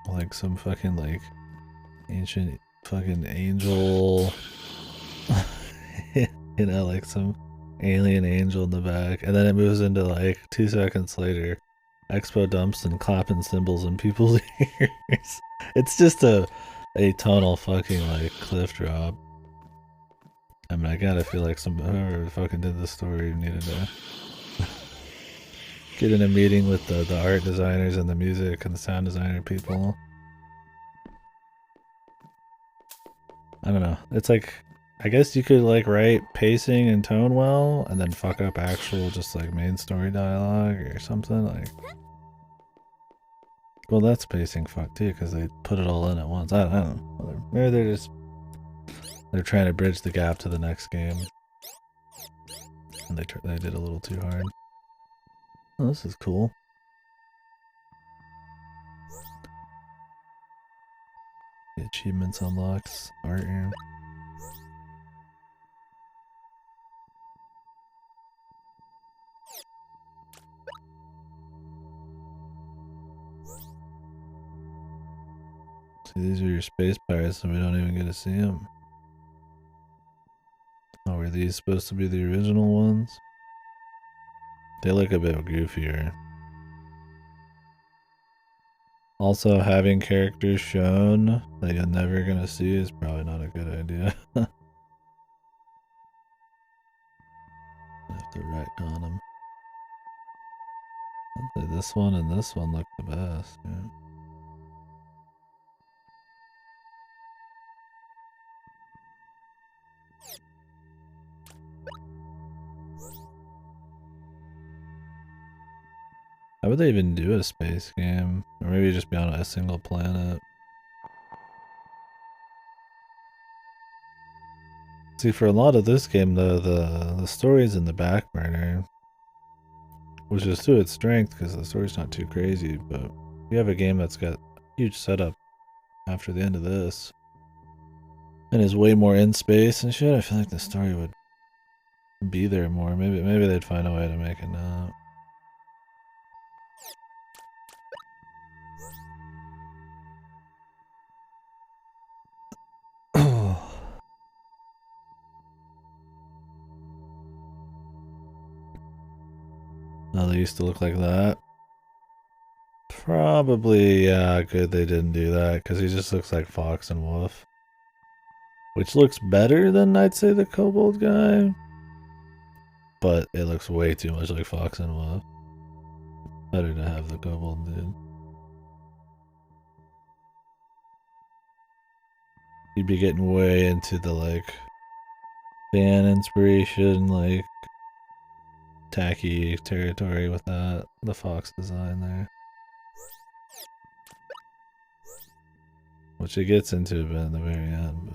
Like some fucking, like, ancient fucking angel. You know, like some alien angel in the back. And then it moves into, like, 2 seconds later, Expo dumps and clapping cymbals in people's ears. It's just a tonal fucking, like, cliff drop. I mean, I gotta feel like whoever fucking did this story needed to get in a meeting with the art designers and the music and the sound designer people. I don't know. It's like, I guess you could like write pacing and tone well and then fuck up actual just like main story dialogue or something like. Well, that's pacing fuck too because they put it all in at once. I don't know. Maybe they're trying to bridge the gap to the next game. And they did a little too hard. Oh, this is cool. The achievements unlocks art here. See, these are your space pirates and we don't even get to see them. Oh, were these supposed to be the original ones? They look a bit goofier. Also, having characters shown that you're never gonna see is probably not a good idea. I have to retcon them. I'd say this one and this one look the best. Yeah. How would they even do a space game? Or maybe just be on a single planet. See, for a lot of this game, though, the story's in the back burner. Which is to its strength, because the story's not too crazy, but you have a game that's got huge setup after the end of this. And is way more in space and shit, I feel like the story would be there more. Maybe they'd find a way to make it not. Oh, they used to look like that. Probably, yeah, good they didn't do that, because he just looks like Fox and Wolf. Which looks better than, I'd say, the Kobold guy. But it looks way too much like Fox and Wolf. Better to have the Kobold dude. You'd be getting way into the, like, fan inspiration, like, tacky territory with that, the Fox design there. Which it gets into a bit in the very end, but...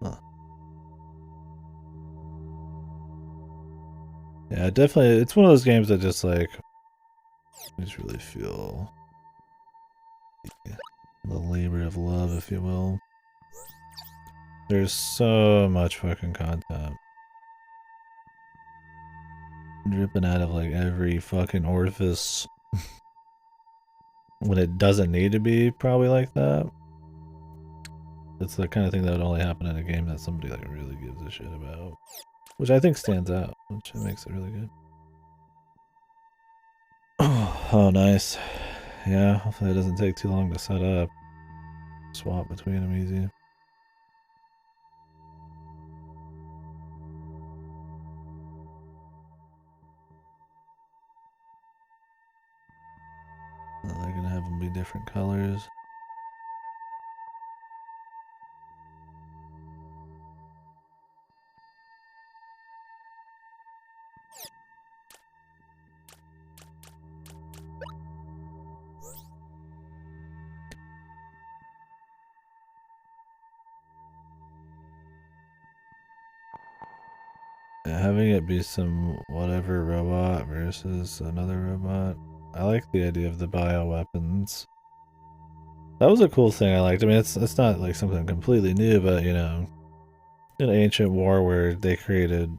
Huh. Yeah, definitely, it's one of those games that just, like, I just really feel the labor of love, if you will. There's so much fucking content. Dripping out of, like, every fucking orifice. When it doesn't need to be probably like that. It's the kind of thing that would only happen in a game that somebody, like, really gives a shit about. Which I think stands out, which makes it really good. Oh, nice. Yeah, hopefully it doesn't take too long to set up. Swap between them easy. They're gonna have them be different colors. having it be some whatever robot versus another robot. I like the idea of the bioweapons. That was a cool thing I liked. I mean, it's not like something completely new, but you know, an ancient war where they created,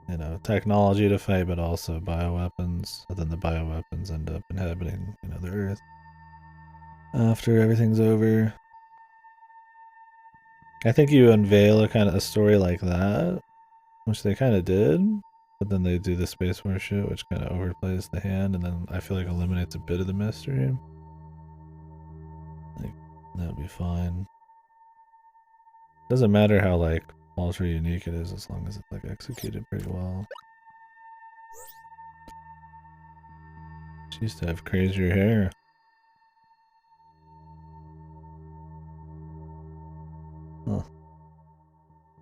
you know, technology to fight, but also bioweapons. And then the bioweapons end up inhabiting, you know, the Earth after everything's over. I think you unveil a kind of a story like that, which they kind of did, but then they do the Space War shit, which kind of overplays the hand, and then I feel like eliminates a bit of the mystery. Like, that'd be fine. Doesn't matter how, like, ultra unique it is as long as it's, like, executed pretty well. She used to have crazier hair. Huh.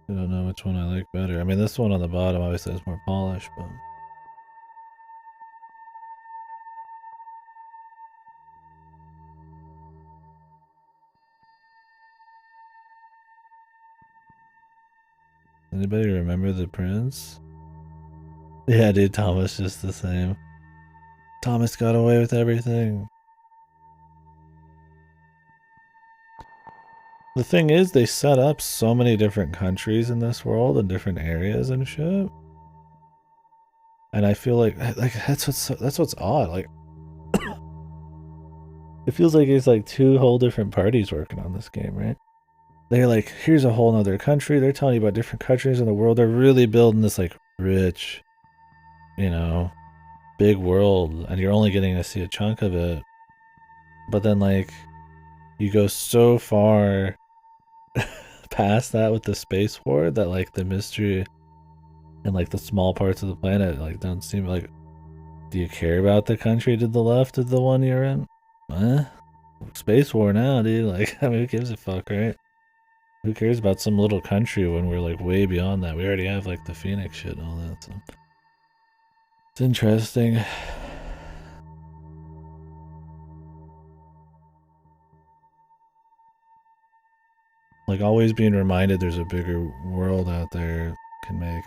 I don't know which one I like better. I mean, this one on the bottom obviously has more polish, but... Anybody remember the prince? Yeah, dude, Thomas just the same. Thomas got away with everything. The thing is, they set up so many different countries in this world and different areas and shit. And I feel like that's what's odd. Like, it feels like it's like two whole different parties working on this game, right? They're like, here's a whole nother country. They're telling you about different countries in the world. They're really building this like rich, you know, big world, and you're only getting to see a chunk of it. But then like, you go so far past that with the space war that like the mystery and like the small parts of the planet like don't seem like. Do you care about the country to the left of the one you're in? Space war now, dude. Like, I mean, who gives a fuck, right? Who cares about some little country when we're like way beyond that? We already have like the Phoenix shit and all that. So it's interesting. Like always being reminded there's a bigger world out there can make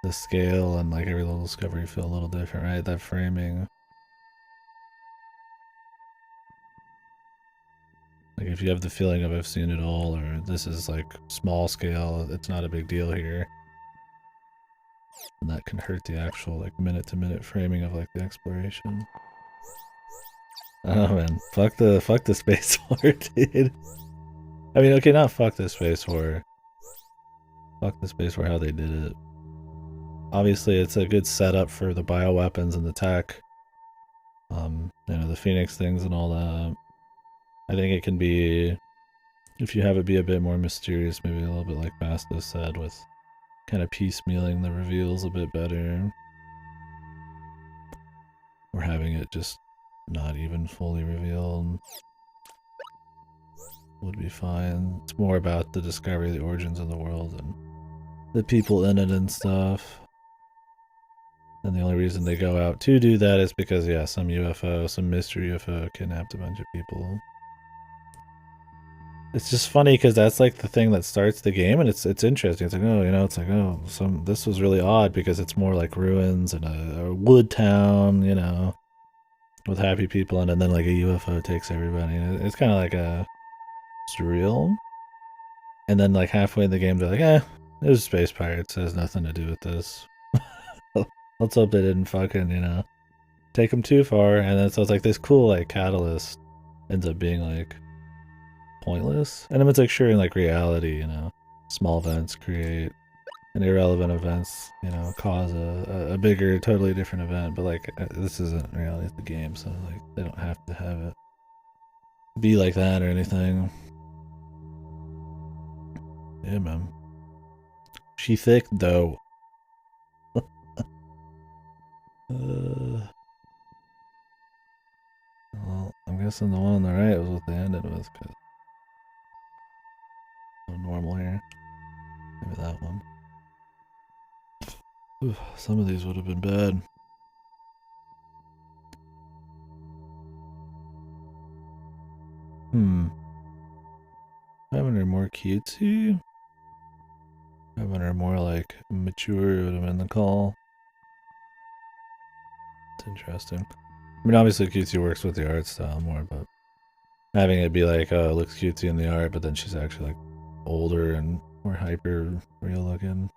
the scale and like every little discovery feel a little different, right? That framing. Like if you have the feeling of I've seen it all or this is like small scale, it's not a big deal here. And that can hurt the actual like minute to minute framing of like the exploration. Oh man, fuck the space war, dude. I mean, okay, not fuck the space war. Fuck the space war how they did it. Obviously, it's a good setup for the bioweapons and the tech. You know, the Phoenix things and all that. I think it can be, if you have it be a bit more mysterious, maybe a little bit like Basto said, with kind of piecemealing the reveals a bit better. Or having it just not even fully revealed would be fine. It's more about the discovery, the origins of the world, and the people in it and stuff. And the only reason they go out to do that is because, yeah, some UFO, some mystery UFO kidnapped a bunch of people. It's just funny because that's like the thing that starts the game, and it's interesting. It's like, oh, you know, it's like, oh, this was really odd because it's more like ruins and a wood town, you know, with happy people, and then like a UFO takes everybody. And it's kind of like a surreal. And then like halfway in the game, they're like, it was space pirates. It has nothing to do with this. Let's hope they didn't fucking, you know, take them too far. And then so it's like this cool like catalyst ends up being like pointless. And then it's like sure in like reality, you know, small events create and irrelevant events, you know, cause a bigger, totally different event. But like this isn't reality of the game, so like they don't have to have it be like that or anything. Yeah, man. She thick though. Well, I'm guessing the one on the right was what they ended with, because no normal here. Maybe that one. Oof, some of these would have been bad. Having her more cutesy? Having her more like mature would have been the call. It's interesting. I mean, obviously cutesy works with the art style more, but having it be like, oh, it looks cutesy in the art, but then she's actually like older and more hyper real looking.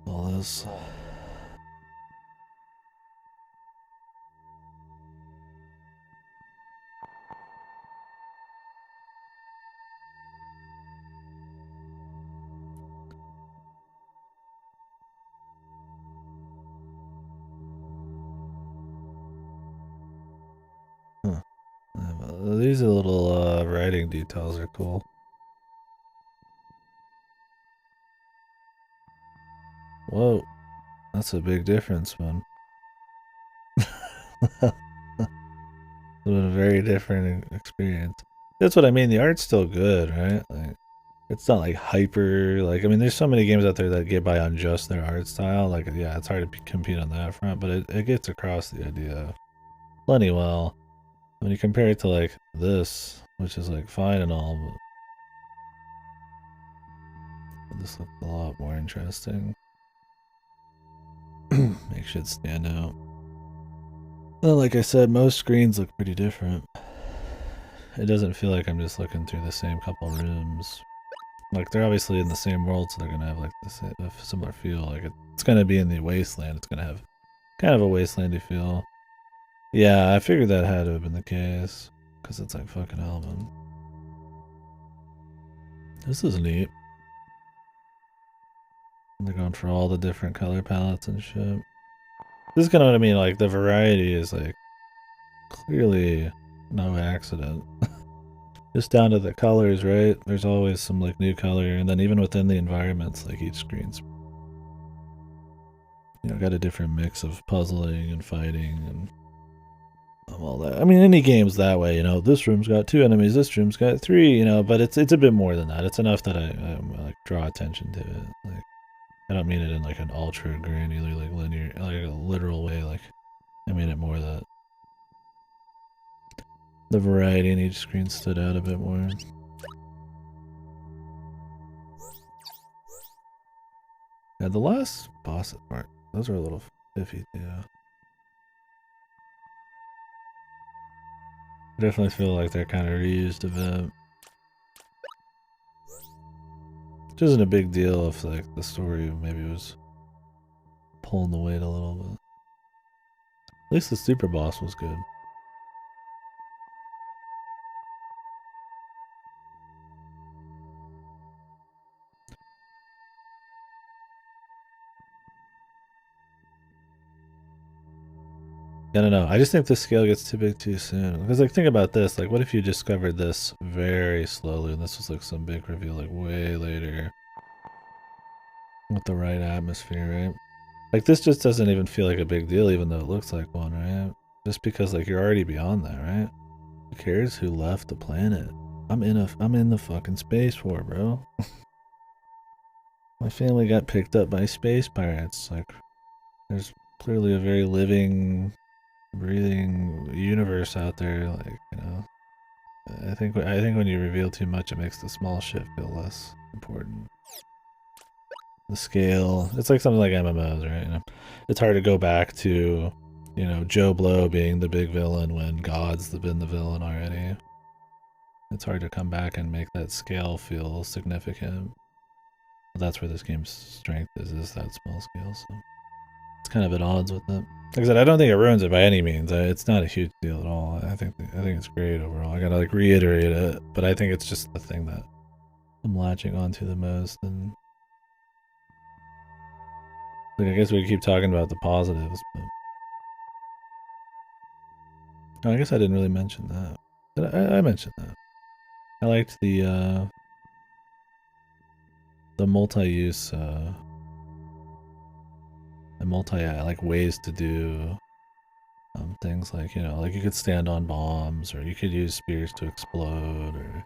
All this. Huh. These little writing details are cool. Whoa, that's a big difference, man. It's been a very different experience. That's what I mean. The art's still good, right? Like, it's not like hyper. Like, I mean, there's so many games out there that get by on just their art style. Like, yeah, it's hard to compete on that front, but it gets across the idea plenty well. When you compare it to like this, which is like fine and all, but this looks a lot more interesting. Make shit stand out. Well, like I said, most screens look pretty different. It doesn't feel like I'm just looking through the same couple rooms. Like, they're obviously in the same world, so they're gonna have like a similar feel. Like, it's gonna be in the wasteland. It's gonna have kind of a wastelandy feel. Yeah, I figured that had to have been the case. Because it's like fucking hell, man. This is neat. They're going for all the different color palettes and shit. This is kind of what I mean. Like, the variety is like clearly no accident. Just down to the colors, right? There's always some like new color, and then even within the environments, like each screen's, you know, got a different mix of puzzling and fighting and all that. I mean, any game's that way, you know. This room's got 2 enemies, this room's got 3, you know. But it's a bit more than that. It's enough that I like draw attention to it. Like, I don't mean it in like an ultra granular, like linear, like a literal way. Like, I mean it more that the variety in each screen stood out a bit more. Yeah, the last boss part, those were a little iffy, yeah. I definitely feel like they're kind of reused a bit. Which isn't a big deal if like the story maybe was pulling the weight a little bit. At least the super boss was good. I don't know. I just think the scale gets too big too soon. Because like think about this. Like what if you discovered this very slowly and this was like some big reveal like way later. With the right atmosphere, right? Like this just doesn't even feel like a big deal even though it looks like one, right? Just because like you're already beyond that, right? Who cares who left the planet? I'm in the fucking space war, bro. My family got picked up by space pirates. Like there's clearly a very living, breathing universe out there, like, you know. I think when you reveal too much, it makes the small shit feel less important. The scale, it's like something like MMOs, right? You know, it's hard to go back to, you know, Joe Blow being the big villain when God's been the villain already. It's hard to come back and make that scale feel significant. But that's where this game's strength is that small scale. So it's kind of at odds with it. Like I said, I don't think it ruins it by any means. It's not a huge deal at all. I think it's great overall. I gotta like reiterate it, but I think it's just the thing that I'm latching onto the most. And like, I guess we keep talking about the positives, but oh, I guess I didn't really mention that. I mentioned that. I liked the multi-use, and like ways to do things like, you know, like you could stand on bombs or you could use spears to explode or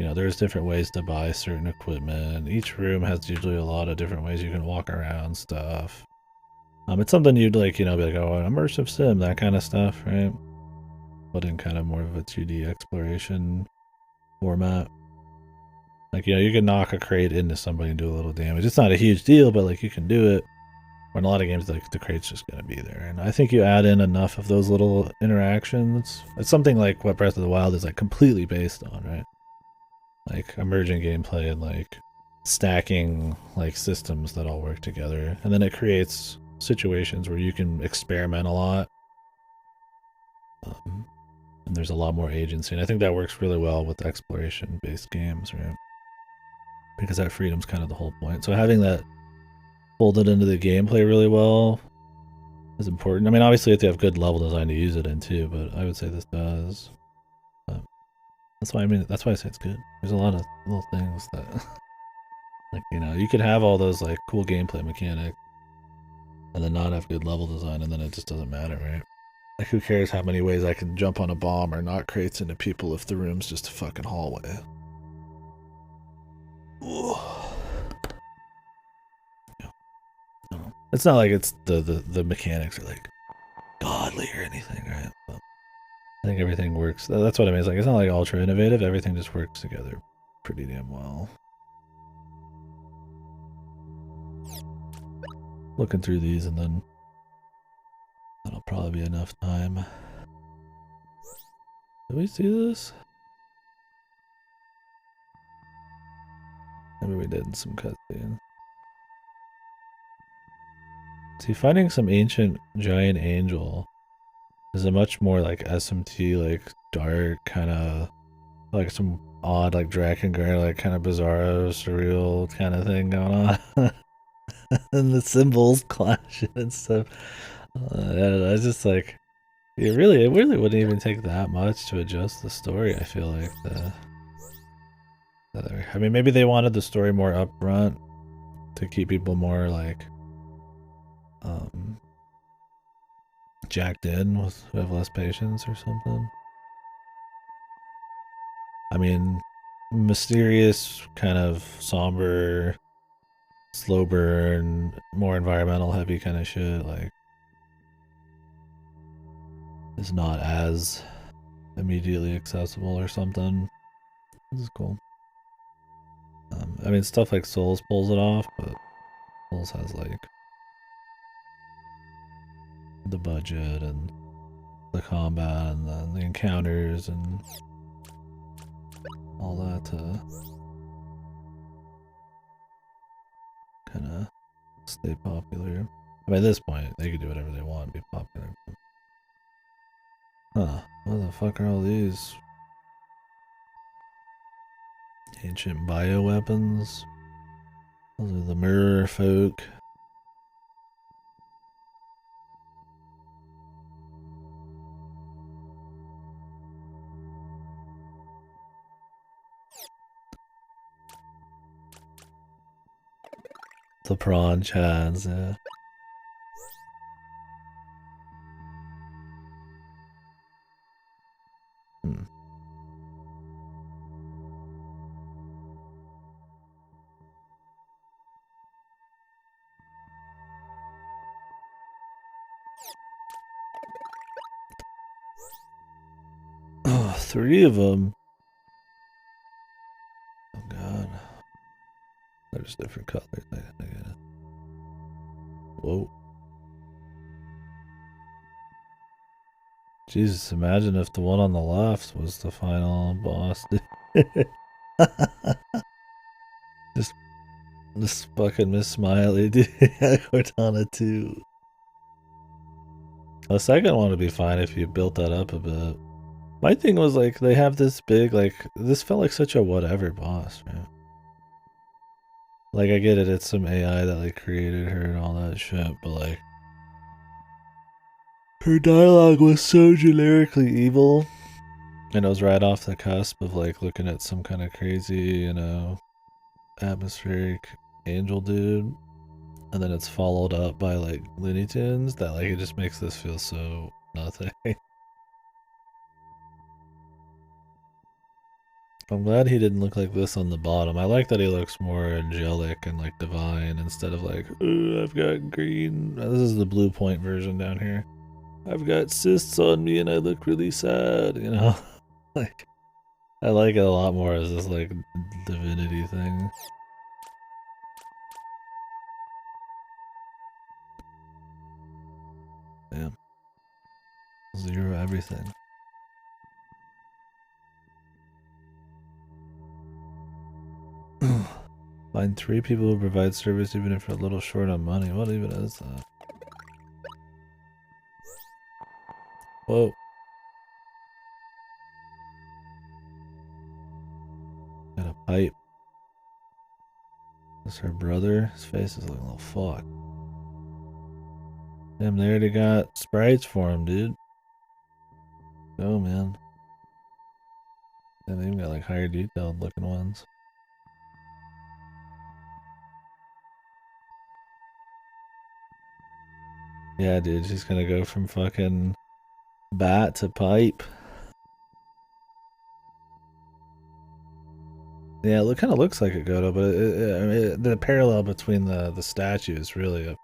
you know, there's different ways to buy certain equipment. Each room has usually a lot of different ways you can walk around stuff. It's something you'd like, you know, be like, oh, an immersive sim, that kind of stuff, right? But in kind of more of a 2D exploration format. Like, you know, you can knock a crate into somebody and do a little damage. It's not a huge deal, but like you can do it. Or in a lot of games, like the crate's just gonna be there. And I think you add in enough of those little interactions. It's something like what Breath of the Wild is like completely based on, right? Like emergent gameplay and like stacking like systems that all work together. And then it creates situations where you can experiment a lot. And there's a lot more agency. And I think that works really well with exploration-based games, right? Because that freedom's kind of the whole point. So having that folded into the gameplay really well is important. I mean, obviously you have to have good level design to use it in too, but I would say this does. But that's why I say it's good. There's a lot of little things that, like, you know, you could have all those like cool gameplay mechanics and then not have good level design, and then it just doesn't matter, right? Like, who cares how many ways I can jump on a bomb or knock crates into people if the room's just a fucking hallway? No. It's not like it's the mechanics are like godly or anything, right? But I think everything works. That's what I mean. It's like, it's not like ultra innovative. Everything just works together pretty damn well. Looking through these, and then that'll probably be enough time. Did we see this? Maybe we did in some cutscene. See, finding some ancient giant angel is a much more like SMT, like dark kind of, like some odd like Drakengard, like kind of bizarro, surreal kind of thing going on. And the symbols clashing and stuff. I don't know, it's just like, it really wouldn't even take that much to adjust the story. I feel like I mean, maybe they wanted the story more upfront to keep people more like jacked in with who have less patience or something. I mean, mysterious, kind of somber, slow burn, more environmental heavy kind of shit, like, is not as immediately accessible or something. This is cool. I mean, stuff like Souls pulls it off, but Souls has like the budget and the combat and the encounters and all that to kind of stay popular. I mean, at this point, they could do whatever they want and be popular. Huh, what the fuck are all these? Ancient bioweapons? Those are the mirror folk. The prawn chads, yeah. Hmm. Oh, 3 of them. Oh god. They're just different colors, I guess. Whoa. Jesus, imagine if the one on the left was the final boss. Just fucking Miss Smiley, dude. Cortana 2. The second one would be fine if you built that up a bit. My thing was like, they have this big, like, this felt like such a whatever boss, man. Like, I get it, it's some AI that like created her and all that shit, but like, her dialogue was so generically evil, and it was right off the cusp of like looking at some kind of crazy, you know, atmospheric angel dude, and then it's followed up by like Looney Tunes, that like it just makes this feel so nothing. I'm glad he didn't look like this on the bottom. I like that he looks more angelic and like divine instead of like, oh, I've got green. This is the blue point version down here. I've got cysts on me and I look really sad, you know? Like, I like it a lot more as this like divinity thing. Damn. 0 everything. Find 3 people who provide service even if you're a little short on money. What even is that? Whoa. Got a pipe. Is her brother? His face is looking a little fucked. Damn, they already got sprites for him, dude. Oh, man. And they even got like higher detailed looking ones. Yeah, dude, she's gonna go from fucking bat to pipe. Yeah, it kind of looks like a Goto, but the parallel between the statues is really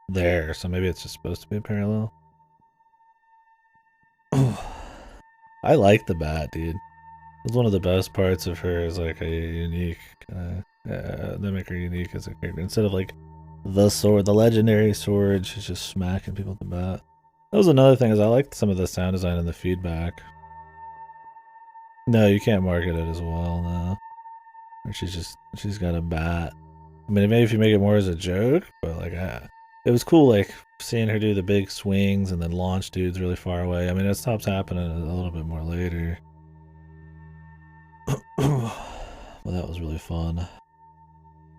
there, so maybe it's just supposed to be a parallel. I like the bat, dude. It's one of the best parts of her is like a unique, they make her unique as a character. Instead of like the sword, the legendary sword, she's just smacking people with the bat. That was another thing is I liked some of the sound design and the feedback. No, you can't market it as well, no. Or she's got a bat. I mean, maybe if you make it more as a joke, but like, it was cool, like seeing her do the big swings and then launch dudes really far away. I mean, it stops happening a little bit more later. Well, that was really fun.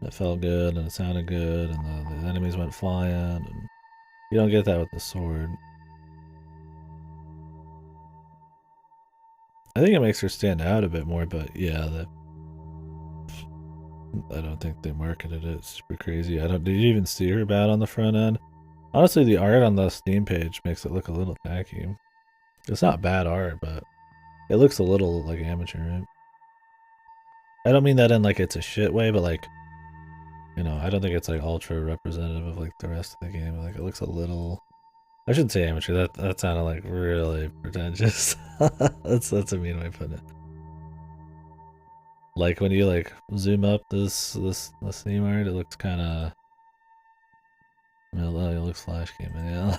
It felt good and it sounded good, and the enemies went flying. And you don't get that with the sword. I think it makes her stand out a bit more, but yeah, I don't think they marketed it super crazy. Did you even see her bat on the front end? Honestly, the art on the Steam page makes it look a little tacky. It's not bad art, but it looks a little like amateur, right? I don't mean that in like it's a shit way, but like, you know, I don't think it's like ultra representative of like the rest of the game. Like it looks a little, I shouldn't say amateur, that sounded like really pretentious. That's a mean way of putting it. Like when you like zoom up this Steam art, it looks kinda, it looks flash gaming, yeah.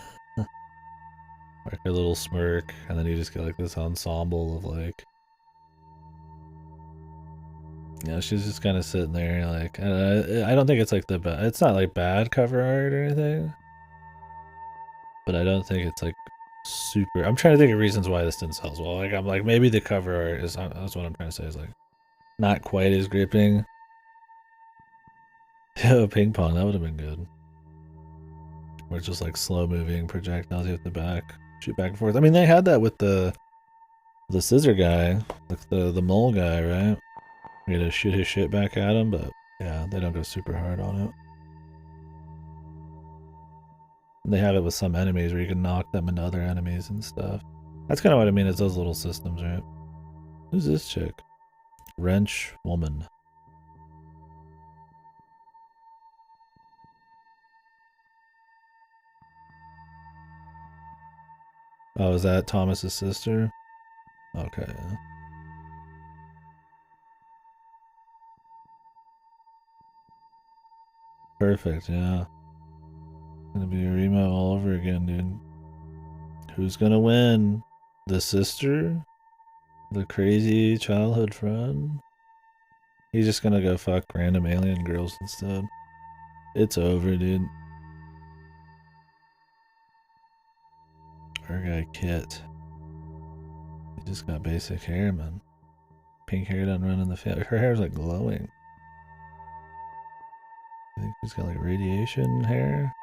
Like a little smirk, and then you just get like this ensemble of like, yeah, she's just kind of sitting there, like, I don't think it's like it's not like bad cover art or anything, but I don't think it's like super. I'm trying to think of reasons why this didn't sell as well. Like, I'm like, maybe the cover art is, that's what I'm trying to say, is like, not quite as gripping. Yeah, ping pong, that would have been good. Where it's just like slow moving projectiles you have to shoot back and forth. I mean, they had that with the scissor guy, like the mole guy, right? You had to shoot his shit back at him, but yeah, they don't go super hard on it. And they have it with some enemies where you can knock them into other enemies and stuff. That's kind of what I mean, is those little systems, right? Who's this chick? Wrench woman. Oh, is that Thomas's sister? Okay. Perfect, yeah. Gonna be a Remo all over again, dude. Who's gonna win? The sister? The crazy childhood friend? He's just gonna go fuck random alien girls instead. It's over, dude. Our guy Kit. He just got basic hair, man. Pink hair doesn't run in the family. Her hair's like glowing. I think she's got like radiation hair.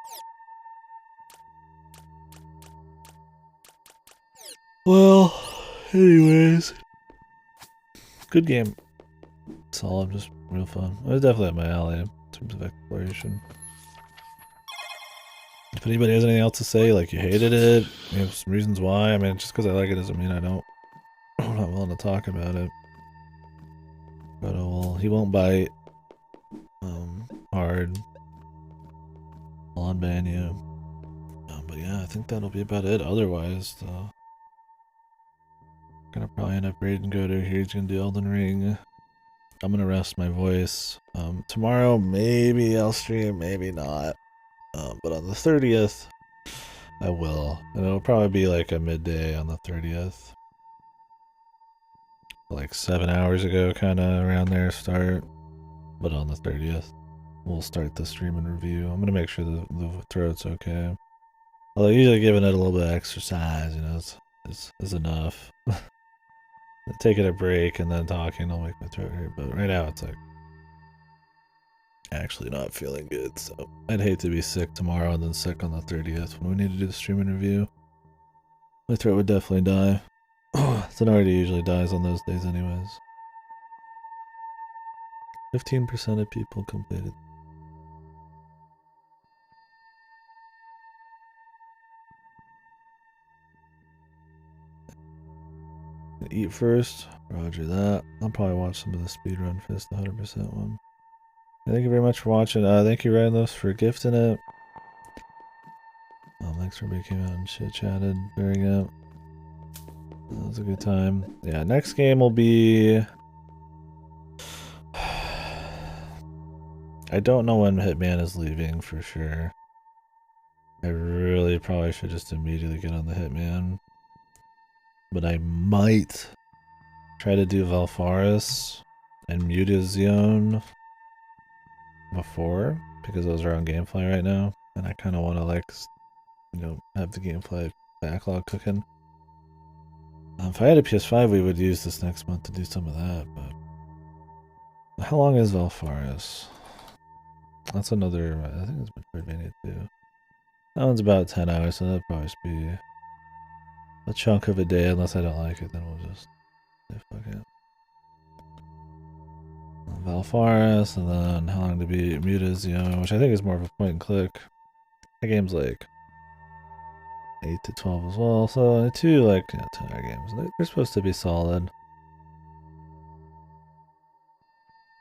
Well, anyways. Good game. Solid, just real fun. It was definitely up my alley in terms of exploration. If anybody has anything else to say, like you hated it, you have some reasons why, I mean, just because I like it doesn't mean I'm not willing to talk about it. Frodo he won't bite. Hard. I'll unban you. But yeah, I think that'll be about it. Otherwise, gonna probably end up raiding Godo here. He's gonna do Elden Ring. I'm gonna rest my voice. Tomorrow maybe I'll stream, maybe not. But on the 30th, I will. And it'll probably be like a midday on the 30th. Like 7 hours ago, kind of around there start. But on the 30th, we'll start the stream and review. I'm gonna make sure the throat's okay. Although usually giving it a little bit of exercise, you know, is enough. Taking a break and then talking will make my throat hurt. But right now it's like actually not feeling good. So I'd hate to be sick tomorrow and then sick on the 30th when we need to do the stream and review. My throat would definitely die. Sonority usually dies on those days anyways. 15% of people completed. Eat first. Roger that. I'll probably watch some of the speedrun fist, the 100% one. Thank you very much for watching. Thank you, Randlos, for gifting it. Thanks for making out and chit chatted during it. That was a good time. Yeah, next game will be. I don't know when Hitman is leaving for sure. I really probably should just immediately get on the Hitman. But I might try to do Valfaris and Mutazione before, because those are on Gamefly right now, and I kind of want to, like, you know, have the Gamefly backlog cooking. If I had a PS5, we would use this next month to do some of that, but how long is Valfaris? That's another, I think it's Metroidvania too. That one's about 10 hours, so that'll probably just be a chunk of a day. Unless I don't like it, then we'll just say fuck it. Valfaris, and then how long to beat Mutazione, which I think is more of a point and click. That game's like 8 to 12 as well, so 2 like 10-hour games. They're supposed to be solid.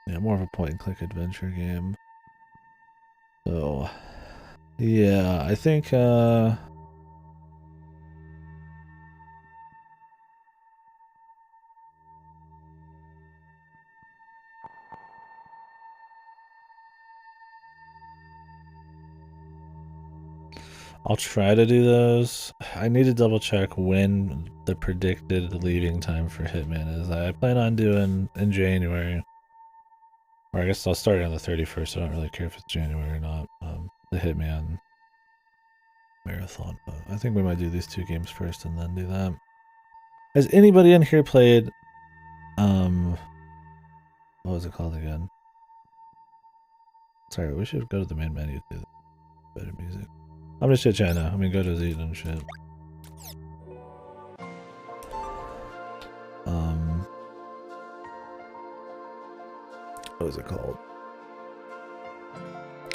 Yeah, more of a point and click adventure game. So yeah, I think I'll try to do those. I need to double check when the predicted leaving time for Hitman is. I plan on doing in January. Or I guess I'll start on the 31st. I don't really care if it's January or not. The Hitman marathon. But I think we might do these 2 games first and then do that. Has anybody in here played what was it called again? Sorry, we should go to the main menu to do better music. I'm just chit-chatting now. I mean, go to Z and shit. What is it called?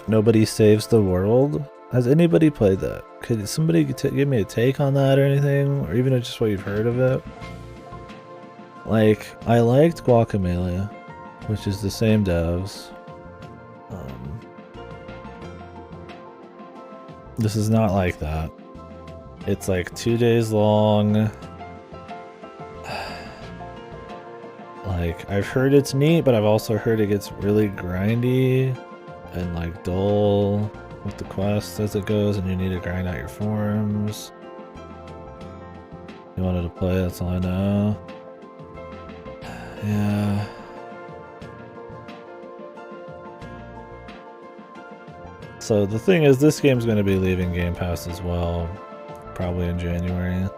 Nobody Saves the World? Has anybody played that? Could somebody give me a take on that or anything? Or even just what you've heard of it? Like, I liked Guacamelee, which is the same devs. This is not like that. It's like 2 days long. Like, I've heard it's neat, but I've also heard it gets really grindy and like dull with the quest as it goes, and you need to grind out your forms. You wanted to play, that's all I know. Yeah. So the thing is, this game's going to be leaving Game Pass as well, probably in January.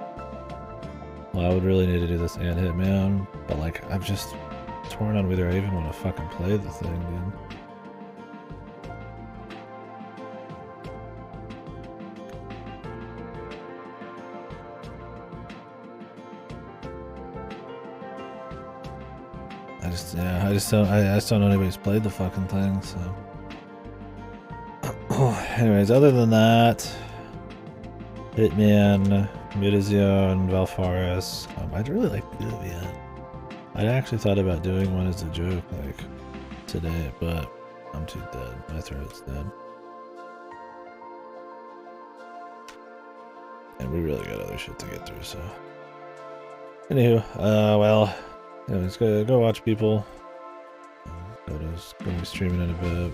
Well, I would really need to do this and Hitman, but like, I'm just torn on whether I even want to fucking play the thing, dude. I just don't know anybody's played the fucking thing, so. Anyways, other than that, Hitman, Mutazione, Valfaris. I'd really like to do it, yeah. I actually thought about doing one as a joke, like, today, but I'm too dead. My throat's dead. And we really got other shit to get through, so. Anywho, well, anyways, go watch people. Go to streaming in a bit.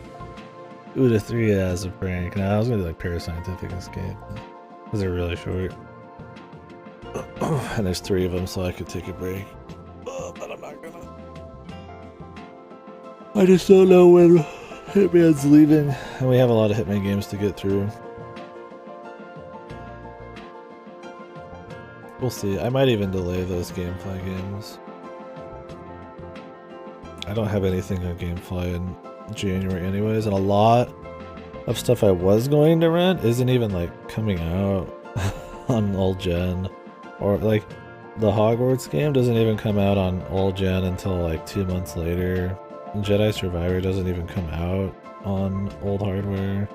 Uda 3 as a prank. Nah, I was gonna do like Parascientific Escape. Because they're really short. And there's 3 of them, so I could take a break. But I'm not gonna. I just don't know when Hitman's leaving. And we have a lot of Hitman games to get through. We'll see. I might even delay those Gamefly games. I don't have anything on Gamefly in January anyways, and a lot of stuff I was going to rent isn't even like coming out on old gen. Or like the Hogwarts game doesn't even come out on old gen until like 2 months later. Jedi Survivor doesn't even come out on old hardware.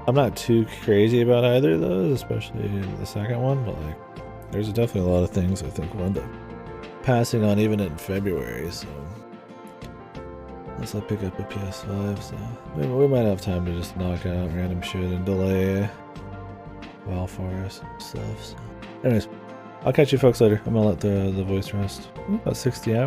I'm not too crazy about either of those, especially the second one, but like there's definitely a lot of things I think we'll end up passing on even in February, so unless I pick up a PS5, so we might have time to just knock out random shit and delay Valforest and stuff. So anyways, I'll catch you folks later. I'm gonna let the voice rest. About 60 hours.